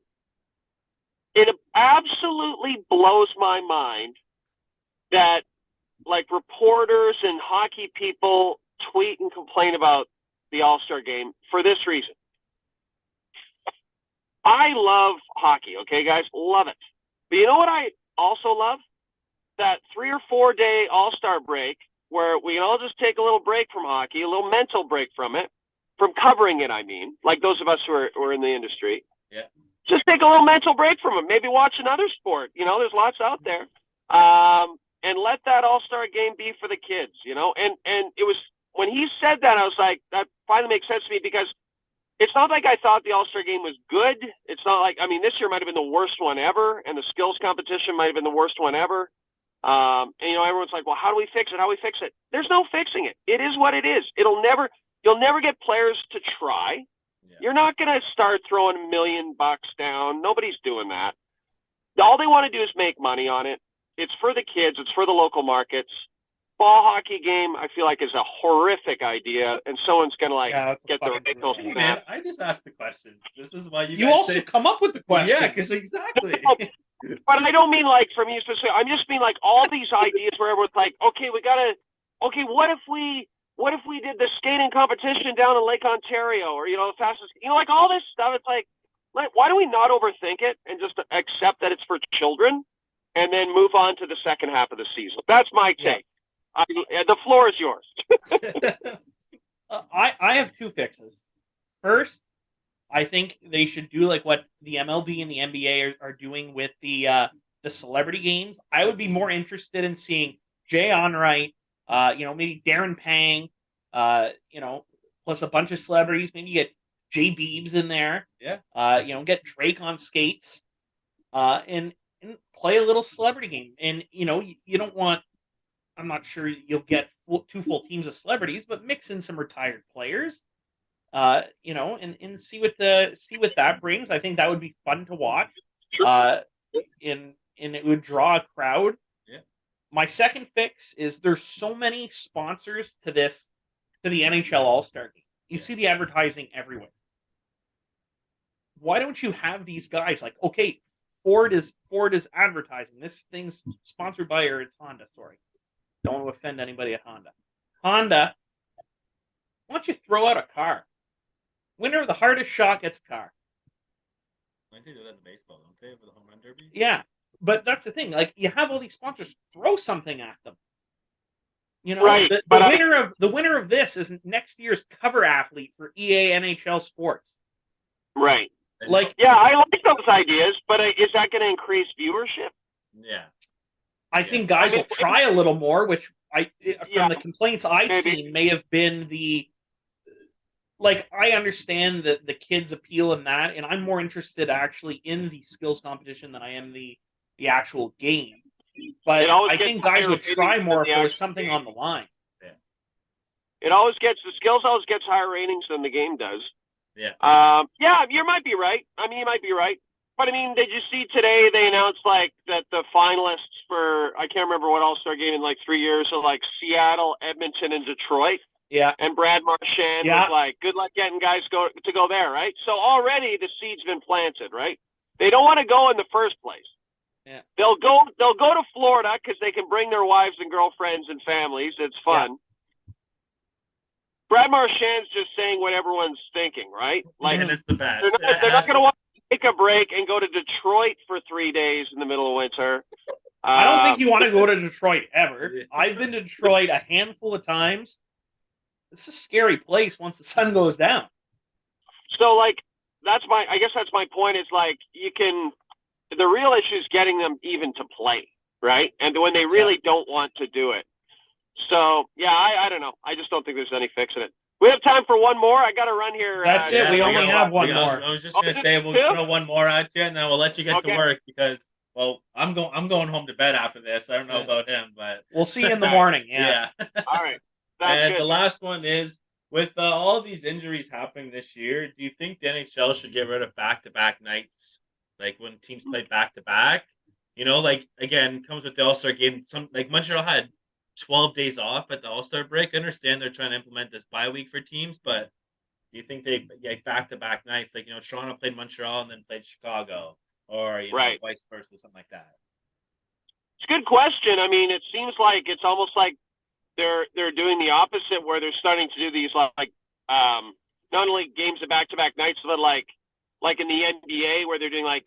It absolutely blows my mind that, like, reporters and hockey people tweet and complain about the All-Star Game for this reason. I love hockey, okay, guys? Love it. But you know what I also love? That 3 or 4 day All-Star break where we can all just take a little break from hockey, a little mental break from it, from covering it, I mean, like those of us who are in the industry. Yeah. Just take a little mental break from it. Maybe watch another sport. You know, there's lots out there. And let that All-Star Game be for the kids, you know? And it was, when he said that, I was like, that finally makes sense to me, because it's not like I thought the All-Star Game was good. It's not like, I mean, this year might have been the worst one ever, and the skills competition might have been the worst one ever. And, you know, everyone's like, well, how do we fix it? How do we fix it? There's no fixing it. It is what it is. You'll never get players to try. Yeah. You're not going to start throwing $1 million down. Nobody's doing that. All they want to do is make money on it. It's for the kids. It's for the local markets. Ball hockey game, I feel like, is a horrific idea, and someone's going to get their ankles. Hey, man, I just asked the question. This is why you also come up with the question. Yeah, because exactly. But I don't mean like from you specifically. I just mean like all these ideas where everyone's like, okay, what if we did the skating competition down in Lake Ontario, or, you know, the fastest, you know, like all this stuff. It's like, why do we not overthink it and just accept that it's for children and then move on to the second half of the season? That's my take. The floor is yours. I have two fixes. First, I think they should do like what the MLB and the NBA are doing with the celebrity games. I would be more interested in seeing Jay Onrait, maybe Darren Pang, plus a bunch of celebrities. Maybe get Jay Beebs in there. Yeah. Get Drake on skates, and play a little celebrity game. And you don't want. I'm not sure you'll get two full teams of celebrities, but mix in some retired players, and see what that brings. I think that would be fun to watch, and it would draw a crowd. Yeah. My second fix is there's so many sponsors to the NHL All-Star Game. You see the advertising everywhere. Why don't you have these guys like, okay, Ford is advertising. This thing's sponsored by, or it's Honda, sorry. Don't want to offend anybody at Honda. Honda, why don't you throw out a car? Winner of the hardest shot gets a car. I think they do that in baseball, don't they, for the home run derby? Yeah, but that's the thing. Like, you have all these sponsors, throw something at them. Right. The winner of this is next year's cover athlete for EA NHL Sports. Right. Like, yeah, I like those ideas, but is that going to increase viewership? Yeah. I think guys will try a little more, which from the complaints I've seen may have been I understand the kids' appeal in that, and I'm more interested actually in the skills competition than I am the actual game. But I think guys would try more if there was something on the line. Yeah. The skills always gets higher ratings than the game does. Yeah. You might be right. I mean, you might be right. But, I mean, did you see today they announced, like, that the finalists for, I can't remember what All-Star game in, like, 3 years, so, like, Seattle, Edmonton, and Detroit. Yeah. And Brad Marchand was like, good luck getting guys to go there, right? So already the seed's been planted, right? They don't want to go in the first place. Yeah. They'll go to Florida because they can bring their wives and girlfriends and families. It's fun. Yeah. Brad Marchand's just saying what everyone's thinking, right? Like, and it's the best. They're not going to want to take a break and go to Detroit for 3 days in the middle of winter. I don't think you want to go to Detroit ever. I've been to Detroit a handful of times. It's a scary place once the sun goes down. So, like, I guess that's my point. Is like the real issue is getting them even to play, right? And when they really don't want to do it. So yeah, I don't know. I just don't think there's any fixing it. We have time for one more. I got to run here. That's it. We only have one more. I was just gonna say we'll throw one more at you, and then we'll let you get to work because I'm going home to bed after this. I don't know about him, but we'll see you in the morning. Yeah. All right. And good. the last one is with all of these injuries happening this year. Do you think the NHL should get rid of back-to-back nights, like when teams play back-to-back? You know, like again, comes with the All-Star game. Some like Montreal had 12 days off at the All-Star break. I understand they're trying to implement this bye week for teams, but do you think they get back-to-back nights? Like, Toronto played Montreal and then played Chicago, or vice versa, something like that. It's a good question. I mean, it seems like it's almost like they're doing the opposite, where they're starting to do these like not only games of back-to-back nights, but like in the NBA where they're doing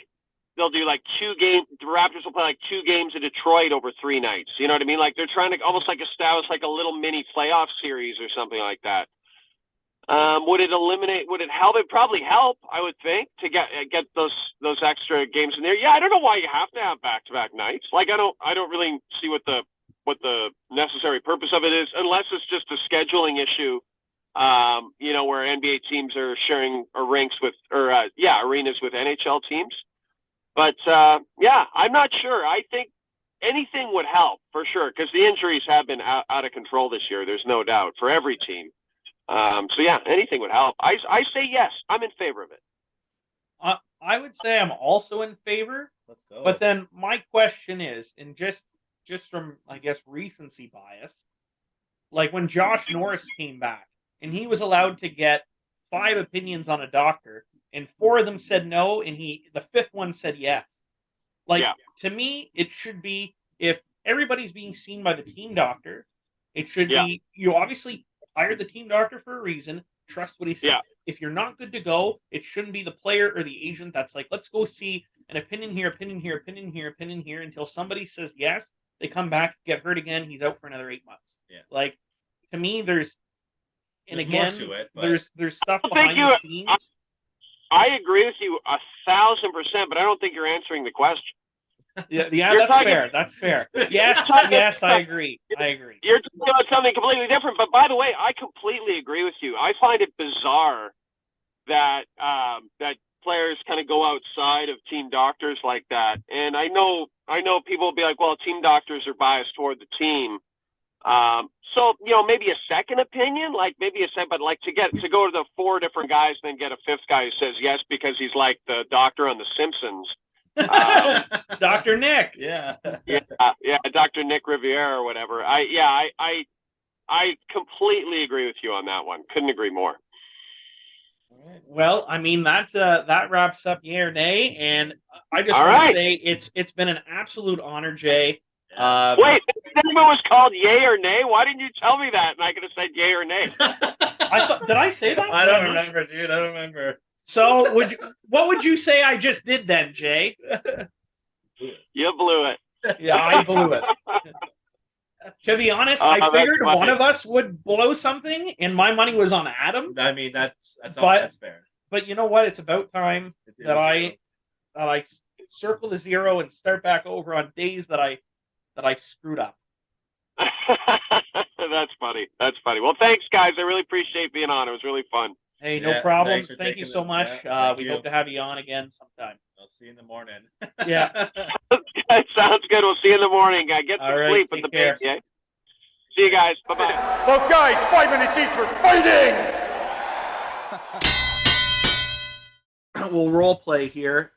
they'll do like 2 games. The Raptors will play like 2 games in Detroit over 3 nights. You know what I mean? Like they're trying to almost like establish like a little mini playoff series or something like that. Would it help? It'd probably help, I would think, to get those extra games in there. Yeah, I don't know why you have to have back-to-back nights. Like I don't really see what the necessary purpose of it is, unless it's just a scheduling issue. Where NBA teams are sharing arenas with NHL teams. But I'm not sure. I think anything would help for sure, because the injuries have been out of control this year. There's no doubt for every team. Anything would help. I say yes. I'm in favor of it. I would say I'm also in favor. Let's go. But then my question is, and just from I guess recency bias, like when Josh Norris came back and he was allowed to get 5 opinions on a doctor, and 4 of them said no, and the 5th one said yes. To me, it should be, if everybody's being seen by the team doctor, it should be, you obviously hired the team doctor for a reason. Trust what he says. Yeah. If you're not good to go, it shouldn't be the player or the agent that's like, let's go see an opinion here, opinion here, opinion here, opinion here, until somebody says yes. They come back, get hurt again. He's out for another 8 months. Yeah. Like, to me, there's more to it. But there's stuff behind the scenes. I agree with you 1,000%, but I don't think you're answering the question. Yeah, that's fair. That's fair. Yes, I agree. You're talking about something completely different. But by the way, I completely agree with you. I find it bizarre that that players kind of go outside of team doctors like that. And I know people will be like, well, team doctors are biased toward the team. So maybe a second opinion, but like to go to the 4 different guys, then get a 5th guy who says yes because he's like the doctor on The Simpsons. Dr. Nick. Yeah, Dr. Nick Riviere or whatever. I completely agree with you on that one. Couldn't agree more. Well, I mean that wraps up yay or nay, and I just want to say it's been an absolute honor, Jay. Wait, if it was called yay or nay, why didn't you tell me that? And I could have said yay or nay. Did I say that? I don't remember, dude. I don't remember. So what would you say I just did then, Jay? You blew it. Yeah, I blew it. To be honest, I figured one of us would blow something, and my money was on Adam. I mean, that's fair. But you know what? It's about time that I circle the 0 and start back over on days that I screwed up. That's funny. Well, thanks, guys. I really appreciate being on. It was really fun. Hey, no problem. Thank you so much. We hope to have you on again sometime. I'll see you in the morning. Yeah. Sounds good. We'll see you in the morning. Get some sleep with the baby. Yeah? See you guys. Bye-bye. Both guys, 5 minutes each for fighting! We'll role play here.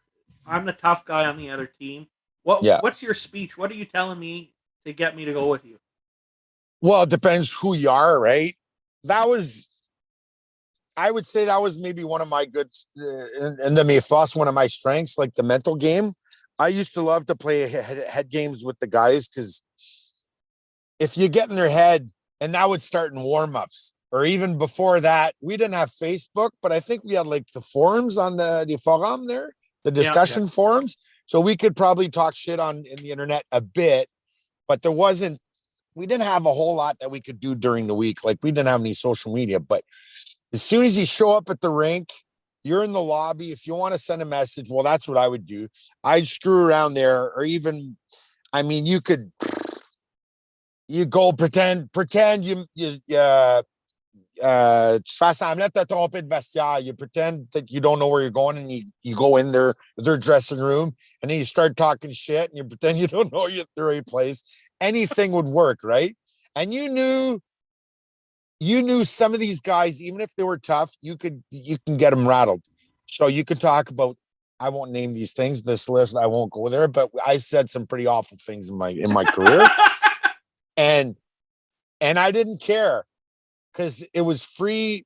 I'm the tough guy on the other team. What's your speech? What are you telling me to get me to go with you? Well, it depends who you are, right? I would say that was maybe one of my good, and to me, first one of my strengths, like the mental game. I used to love to play head games with the guys, because if you get in their head, and that would start in warm-ups, or even before that, we didn't have Facebook, but I think we had like the forums on the forum there, the discussion forums. So we could probably talk shit in the internet a bit, but we didn't have a whole lot that we could do during the week. Like we didn't have any social media, but as soon as you show up at the rink you're in the lobby. If you want to send a message, well, that's what I would do. I'd screw around there, or even, I mean, you go pretend tu fais semblant de te tromper de vestiaire. You pretend that you don't know where you're going, and you go in their dressing room, and then you start talking shit, and you pretend you don't know you're at the right place. Anything would work, right? And you knew some of these guys, even if they were tough, you can get them rattled. So you could talk about, I won't name these things, this list, I won't go there, but I said some pretty awful things in my career. and I didn't care because it was free.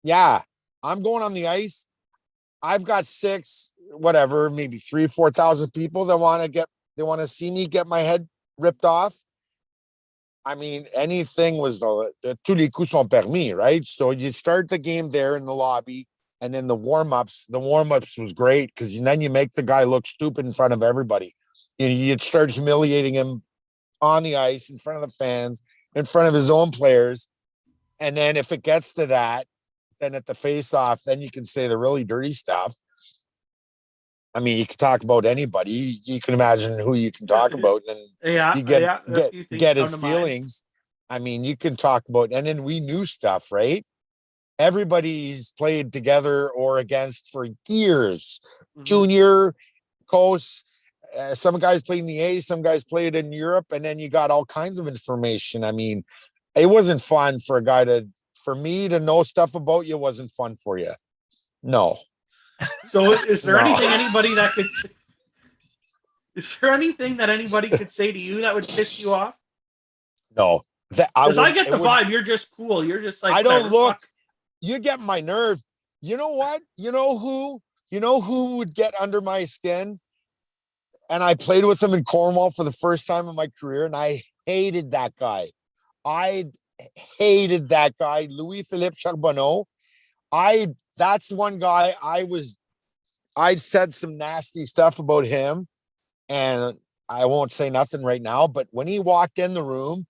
Yeah, I'm going on the ice. I've got maybe 3,000-4,000 people that want to see me get my head ripped off. I mean, anything was tous les coups sont permis, right? So you start the game there in the lobby, and then the warm-ups was great because then you make the guy look stupid in front of everybody. You'd start humiliating him on the ice in front of the fans, in front of his own players. And then if it gets to that, then at the face-off, then you can say the really dirty stuff. I mean, you can talk about anybody. You can imagine who you can talk about, and you get his feelings. I mean, you can talk about, and then we knew stuff, right? Everybody's played together or against for years. Mm-hmm. Junior, coast. Some guys played in the A, some guys played in Europe, and then you got all kinds of information. I mean, it wasn't fun for me to know stuff about you. Wasn't fun for you. No. So is there anything anybody could say to you that would piss you off? No. Because I get the vibe. You're just cool. You're just like, I don't look. You get my nerve. You know what? You know who would get under my skin? And I played with him in Cornwall for the first time in my career, and I hated that guy. Louis-Philippe Charbonneau. That's one guy I said some nasty stuff about him, and I won't say nothing right now, but when he walked in the room,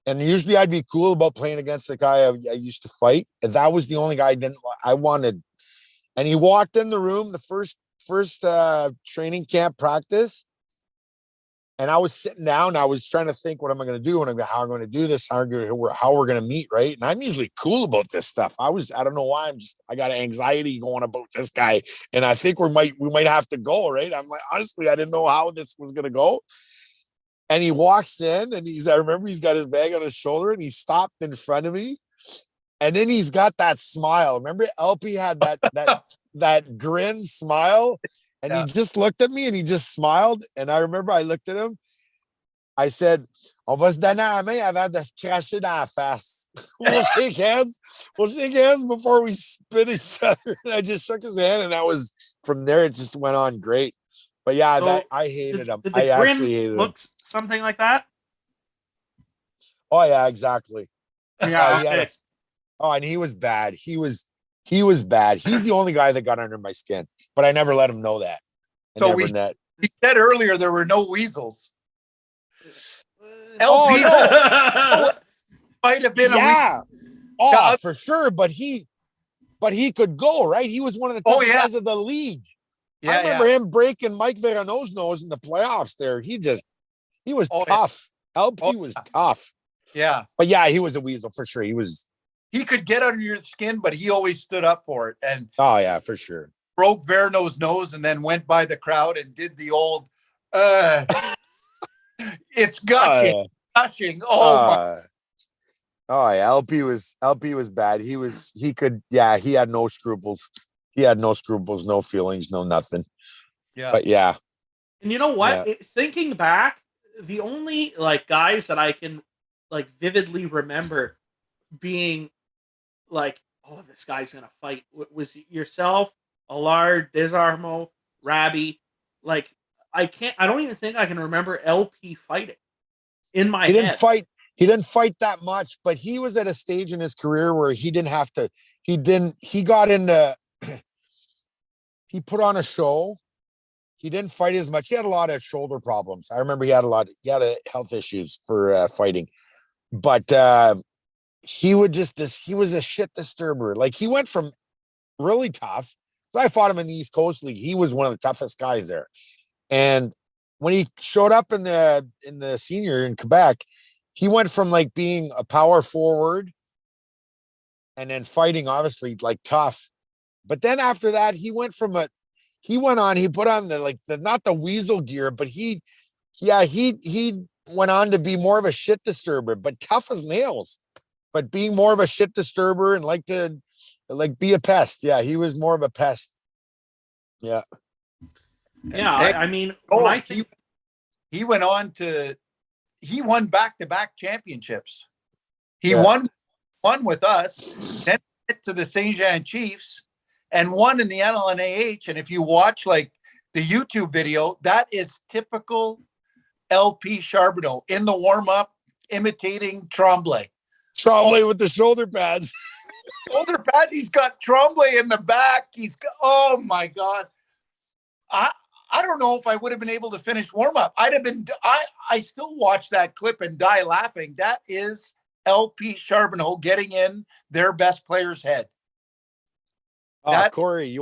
and usually I'd be cool about playing against the guy I used to fight, and that was the only guy I wanted. And he walked in the room the first training camp practice, and I was sitting down. I was trying to think, what am I going to do? And how I'm going to do this? How we're going to meet, right? And I'm usually cool about this stuff. I don't know why. I got anxiety going about this guy, and I think we might have to go, right? I'm like, honestly, I didn't know how this was going to go. And he walks in, and I remember he's got his bag on his shoulder, and he stopped in front of me, and then he's got that smile. Remember, LP had that grin smile. And he just looked at me and he just smiled. And I remember I looked at him. I said, on va se donner la main avant de se cracher dans la face. We'll shake hands. We'll shake hands before we spit each other. And I just shook his hand. And that was, from there, it just went on great. But yeah, so I hated him. Did the actually hated him. Looks something like that? Oh, yeah, exactly. Yeah. And he was bad. He was bad. He's the only guy that got under my skin, but I never let him know that. He said earlier there were no weasels. LP might have been a weasel. For sure, but he could go, right? He was one of the top guys of the league. Yeah, I remember him breaking Mike Verano's nose in the playoffs there. He was tough. LP was tough. Yeah. But yeah, he was a weasel for sure. He could get under your skin, but he always stood up for it. And for sure. Broke Verano's nose and then went by the crowd and did the old it's gushing. LP was bad. He had no scruples. He had no scruples, no feelings, no nothing. Yeah. But yeah. And you know what? Yeah. Thinking back, the only guys that I can vividly remember being this guy's gonna fight was yourself, Allard, Desarmo, Rabbi. I don't even think I can remember LP fighting in my head. He didn't fight that much, but he was at a stage in his career where he didn't have to. He got into. He put on a show. He didn't fight as much. He had a lot of shoulder problems. I remember he had health issues for fighting, but he was a shit disturber. He went from really tough I fought him in the East Coast League. He was one of the toughest guys there. And when he showed up in the senior in Quebec, he went from like being a power forward and then fighting obviously like tough. But then after that, he put on not the weasel gear, but he went on to be more of a shit disturber, but tough as nails, but being more of a shit disturber and like to be a pest. Yeah. He was more of a pest. Yeah. Yeah. I mean, Oh, when I think he went on to, he won back-to-back championships. He Yeah. won with us, then went to the Saint Jean Chiefs and won in the LNAH. And if you watch like the YouTube video, that is typical LP Charbonneau in the warm-up imitating Tremblay. Tremblay with the shoulder pads. Shoulder pads, he's got Tremblay in the back. He's got, oh my God. I don't know if I would have been able to finish warm-up. I still watch that clip and die laughing. That is LP Charbonneau getting in their best player's head. Corey,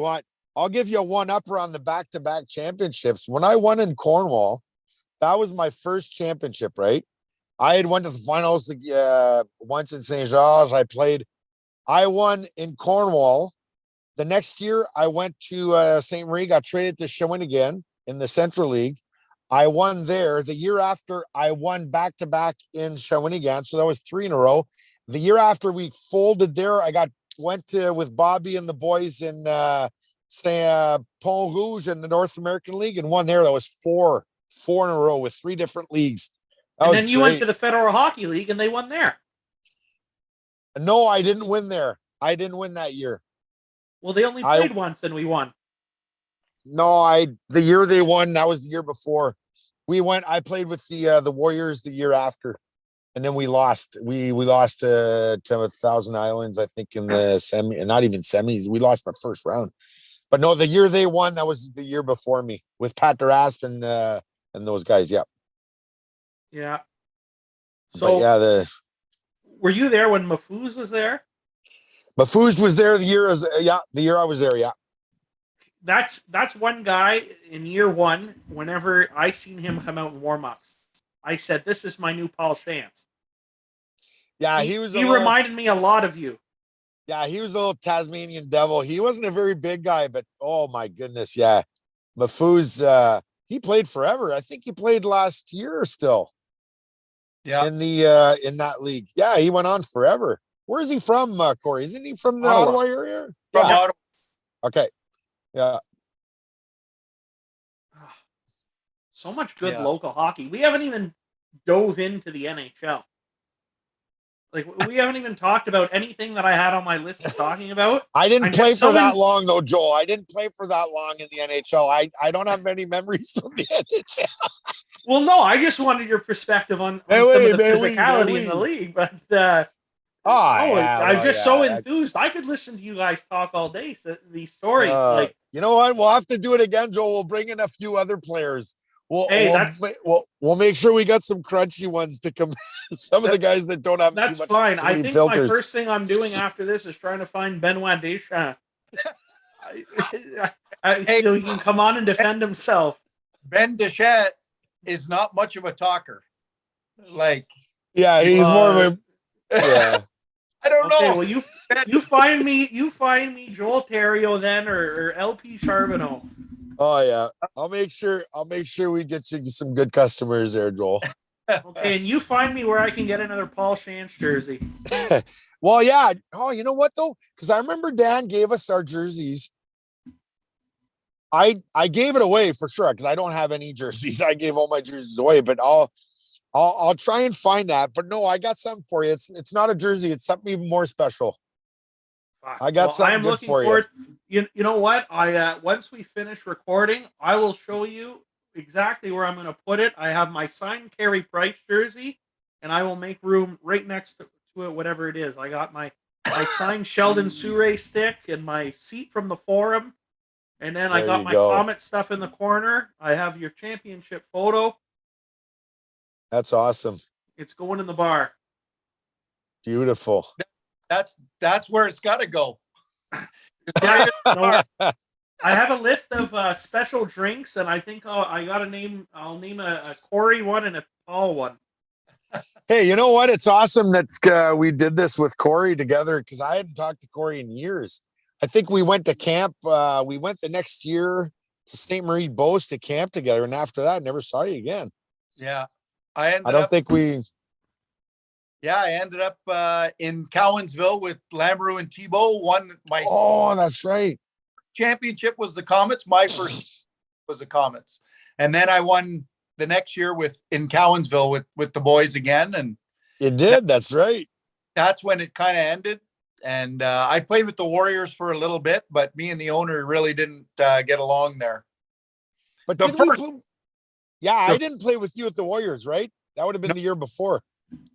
I'll give you a one-upper on the back-to-back championships. When I won in Cornwall, that was my first championship, right? I had went to the finals once in St. Georges. I won in Cornwall. The next year, I went to St. Marie, got traded to Shawinigan in the Central League. I won there. The year after, I won back-to-back in Shawinigan. So that was 3 in a row. The year after we folded there, I went with Bobby and the boys in Pont Rouge in the North American League and won there. That was 4 in a row with 3 different leagues. And then you went to the Federal Hockey League and they won there. No, I didn't win there. I didn't win that year. Well, they only played once and we won. No, the year they won, that was the year before. I played with the Warriors the year after. And then we lost. We lost to Thousand Islands, I think, in the semi, not even semis. We lost the first round. But no, the year they won, that was the year before me with Pat Durasp and those guys. Yeah. Yeah. So were you there when Mafouz was there? Mafouz was there the year I was there. Yeah. That's one guy in year one. Whenever I seen him come out in warm-ups, I said, "This is my new Paul Chance." Yeah, he reminded me a lot of you. Yeah, he was a little Tasmanian devil. He wasn't a very big guy, but oh my goodness, yeah. Mafouz, he played forever. I think he played last year still. Yeah. In that league. Yeah, he went on forever. Where is he from, Corey? Isn't he from the Ottawa area? From Yeah. Ottawa. Okay. Yeah. So much good local hockey. We haven't even dove into the NHL. Like, we haven't even talked about anything that I had on my list of talking about. I didn't play for that long, though, Joel. I didn't play for that long in the NHL. I don't have many memories from the NHL. Well, no, I just wanted your perspective on some of the physicality in the league. But I'm just so enthused. I could listen to you guys talk all day. These stories, you know what? We'll have to do it again, Joel. We'll bring in a few other players. We'll make sure we got some crunchy ones to come. Some of the guys that don't have that's too much. Fine. I think filters. My first thing I'm doing after this is trying to find Benoit Deschamps. So he can come on and defend himself. Ben Deschamps is not much of a talker. Like, yeah, he's more of a. Yeah. I don't know. Well, you find me Joel Theriault then or LP Charbonneau. Oh yeah, I'll make sure we get you some good customers there, Joel. Okay, and you find me where I can get another Paul Chance jersey. Well, yeah. Oh, you know what though? Because I remember Dan gave us our jerseys. I gave it away for sure because I don't have any jerseys. I gave all my jerseys away, but I'll try and find that. But no, I got something for you. It's not a jersey. It's something even more special. I got something good for you. You know what? Once we finish recording, I will show you exactly where I'm going to put it. I have my signed Carey Price jersey, and I will make room right next to it, whatever it is. I got my signed Sheldon Surrey stick and my seat from the Forum, and then I got my Comet stuff in the corner. I have your championship photo. That's awesome. It's going in the bar. Beautiful. That's where it's got to go. I have a list of special drinks, and I think I'll name a Corey one and a Paul one. Hey, you know what? It's awesome that we did this with Corey together because I hadn't talked to Corey in years. I think we went to camp. We went the next year to St. Marie Beauce to camp together, and after that, I never saw you again. Yeah. I don't think we. Yeah, I ended up in Cowansville with Lamoureux and Thibault. Won my That's right. championship was the Comets. My first was the Comets, and then I won the next year in Cowansville with the boys again, and You did. That's right. that's when it kind of ended. And I played with the Warriors for a little bit, but me and the owner really didn't get along there. But The first, I didn't play with you at the Warriors, right? That would have been the year before.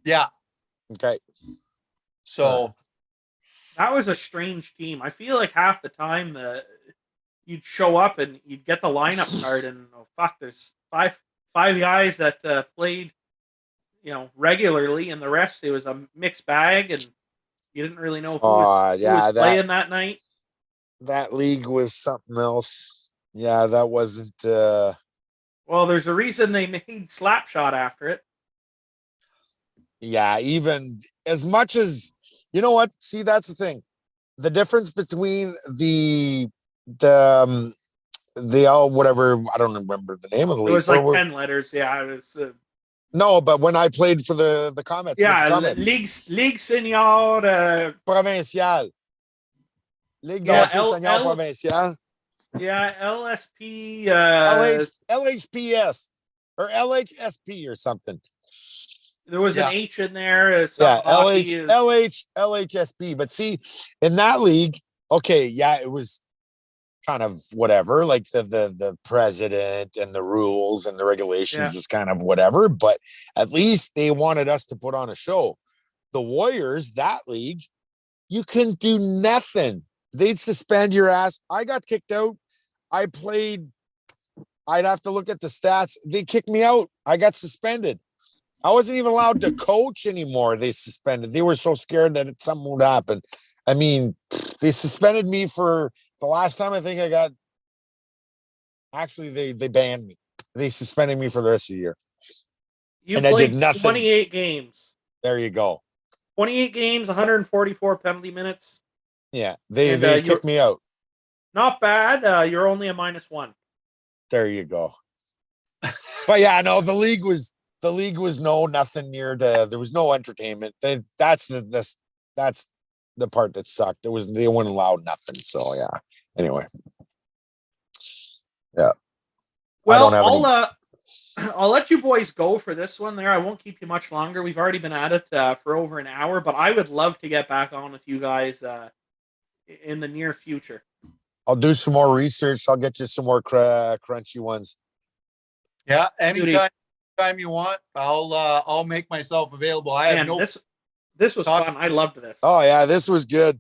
yeah. Okay. So That was a strange team. I feel like half the time you'd show up and you'd get the lineup card, and there's five guys that played, regularly, and the rest it was a mixed bag, and you didn't really know who was playing that night. That league was something else. Yeah, that wasn't. Well, there's a reason they made Slapshot after it. Yeah, even as much as you know what. See, that's the thing. The difference between the whatever, I don't remember the name of the league. It was like 10 letters. Yeah, it was. No, but when I played for the Comets. Yeah, Ligue Senior. Provincial. Ligue Yeah, Senior Provincial. Yeah, LSP. LHPS or LHSP or something. There was an H in there. LHSP. But see, in that league, okay, yeah, it was kind of whatever, like the president and the rules and the regulations was kind of whatever, but at least they wanted us to put on a show. The Warriors, that league, you can do nothing. They'd suspend your ass. I got kicked out. I'd have to look at the stats. They kicked me out. I got suspended. I wasn't even allowed to coach anymore. They suspended. They were so scared that something would happen. I mean, they suspended me for the last time. I think I got. Actually, they banned me. They suspended me for the rest of the year. I did nothing. 28 games. There you go. 28 games, 144 penalty minutes. Yeah, they kicked me out. Not bad. You're only a -1. There you go. But yeah, no, the league was nothing near there was no entertainment. That's the part that sucked. They wouldn't allow nothing. So yeah. Anyway. Yeah. Well, I'll let you boys go for this one there. I won't keep you much longer. We've already been at it for over an hour, but I would love to get back on with you guys in the near future. I'll do some more research. I'll get you some more crunchy ones. Yeah, anytime you want, I'll make myself available. This was fun. I loved this. Oh yeah, this was good.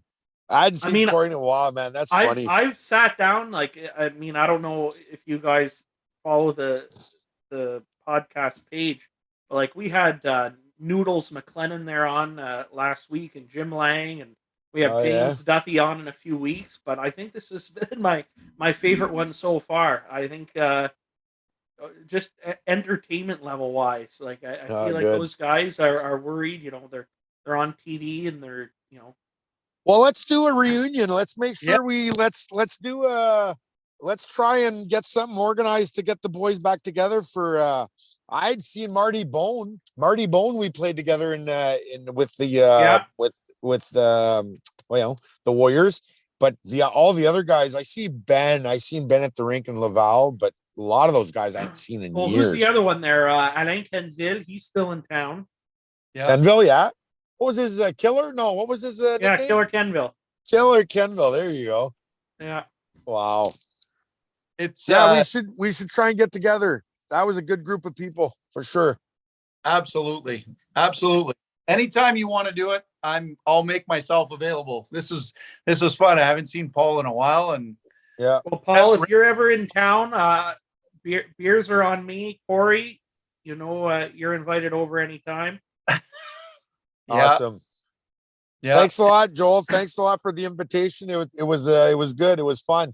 I hadn't seen Corey in a while, man. That's funny. I've sat down, I don't know if you guys follow the podcast page, but we had Noodles McLennan there on last week, and Jim Lang, and we have James Duffy on in a few weeks. But I think this has been my favorite one so far. I think just entertainment level wise, I feel like those guys are worried. They're on TV and they're Well, let's do a reunion. Let's make sure let's try and get something organized to get the boys back together for I'd seen Marty Bone. We played together with the the Warriors, but all the other guys, I seen Ben at the rink in Laval, but a lot of those guys I haven't seen in years. Who's the other one there? Alain Kenville, he's still in town. Yeah. Kenville, yeah. What was his Killer? No, what was his nickname? Killer Kenville. Killer Kenville. There you go. Yeah. Wow. It's we should try and get together. That was a good group of people for sure. Absolutely. Anytime you want to do it, I'll make myself available. This was fun. I haven't seen Paul in a while, and yeah. Well, Paul, if you're ever in town, beers are on me. Corey, you're invited over anytime. Awesome. Yeah. Thanks a lot, Joel. Thanks a lot for the invitation. It was good. It was fun.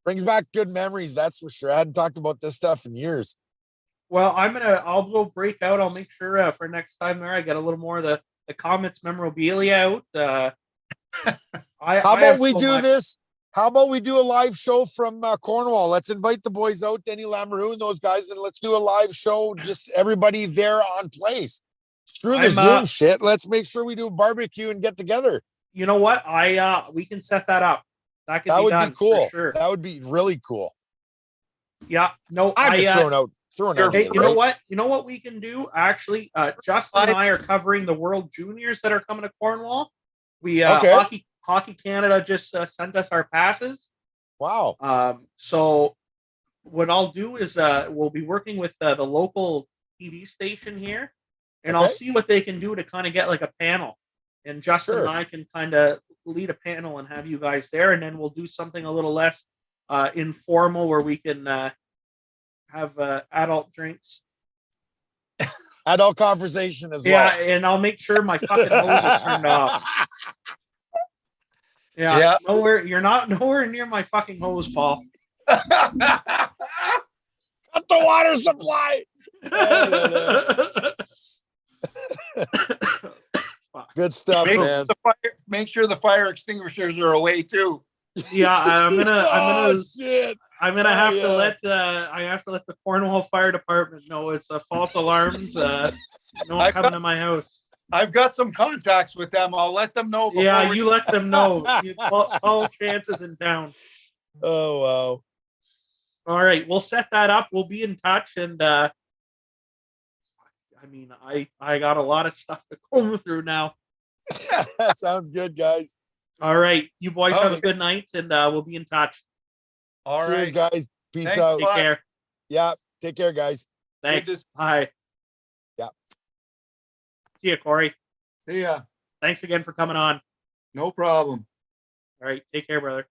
Brings back good memories, that's for sure. I hadn't talked about this stuff in years. Well, I'll go break out. I'll make sure for next time there I get a little more of the Comets memorabilia out. How about we do this? How about we do a live show from Cornwall? Let's invite the boys out, Denny Lamoureux and those guys, and let's do a live show. Just everybody there on place. Screw the Zoom shit. Let's make sure we do a barbecue and get together. You know what? We can set that up. That would be cool. For sure. That would be really cool. Yeah. No, I'm just throwing out. Hey, you know what? You know what we can do? Actually, Justin and I are covering the World Juniors that are coming to Cornwall. We Hockey Canada just sent us our passes. Wow. So what I'll do is we'll be working with the local TV station here, and I'll see what they can do to kind of get like a panel. And Justin and I can kind of lead a panel and have you guys there, and then we'll do something a little less informal where we can have adult drinks. Adult conversation as well. Yeah, and I'll make sure my fucking hose is turned off. Yeah. You're not nowhere near my fucking hose, Paul. Cut the water supply. Good stuff, man. Make sure the fire extinguishers are away too. Yeah, I'm gonna have to let the Cornwall Fire Department know it's false alarms. No one coming to my house. I've got some contacts with them. I'll let them know. Yeah, you let them know. All chances in town. Oh wow! All right, we'll set that up. We'll be in touch, and I got a lot of stuff to go through now. Sounds good, guys. All right, you boys have a good night, and we'll be in touch. All Cheers, right, guys. Peace Thanks, out. Take care. Yeah, take care, guys. Thanks. Bye. Yeah. See ya, Corey. See ya. Thanks again for coming on. No problem. All right, take care, brother.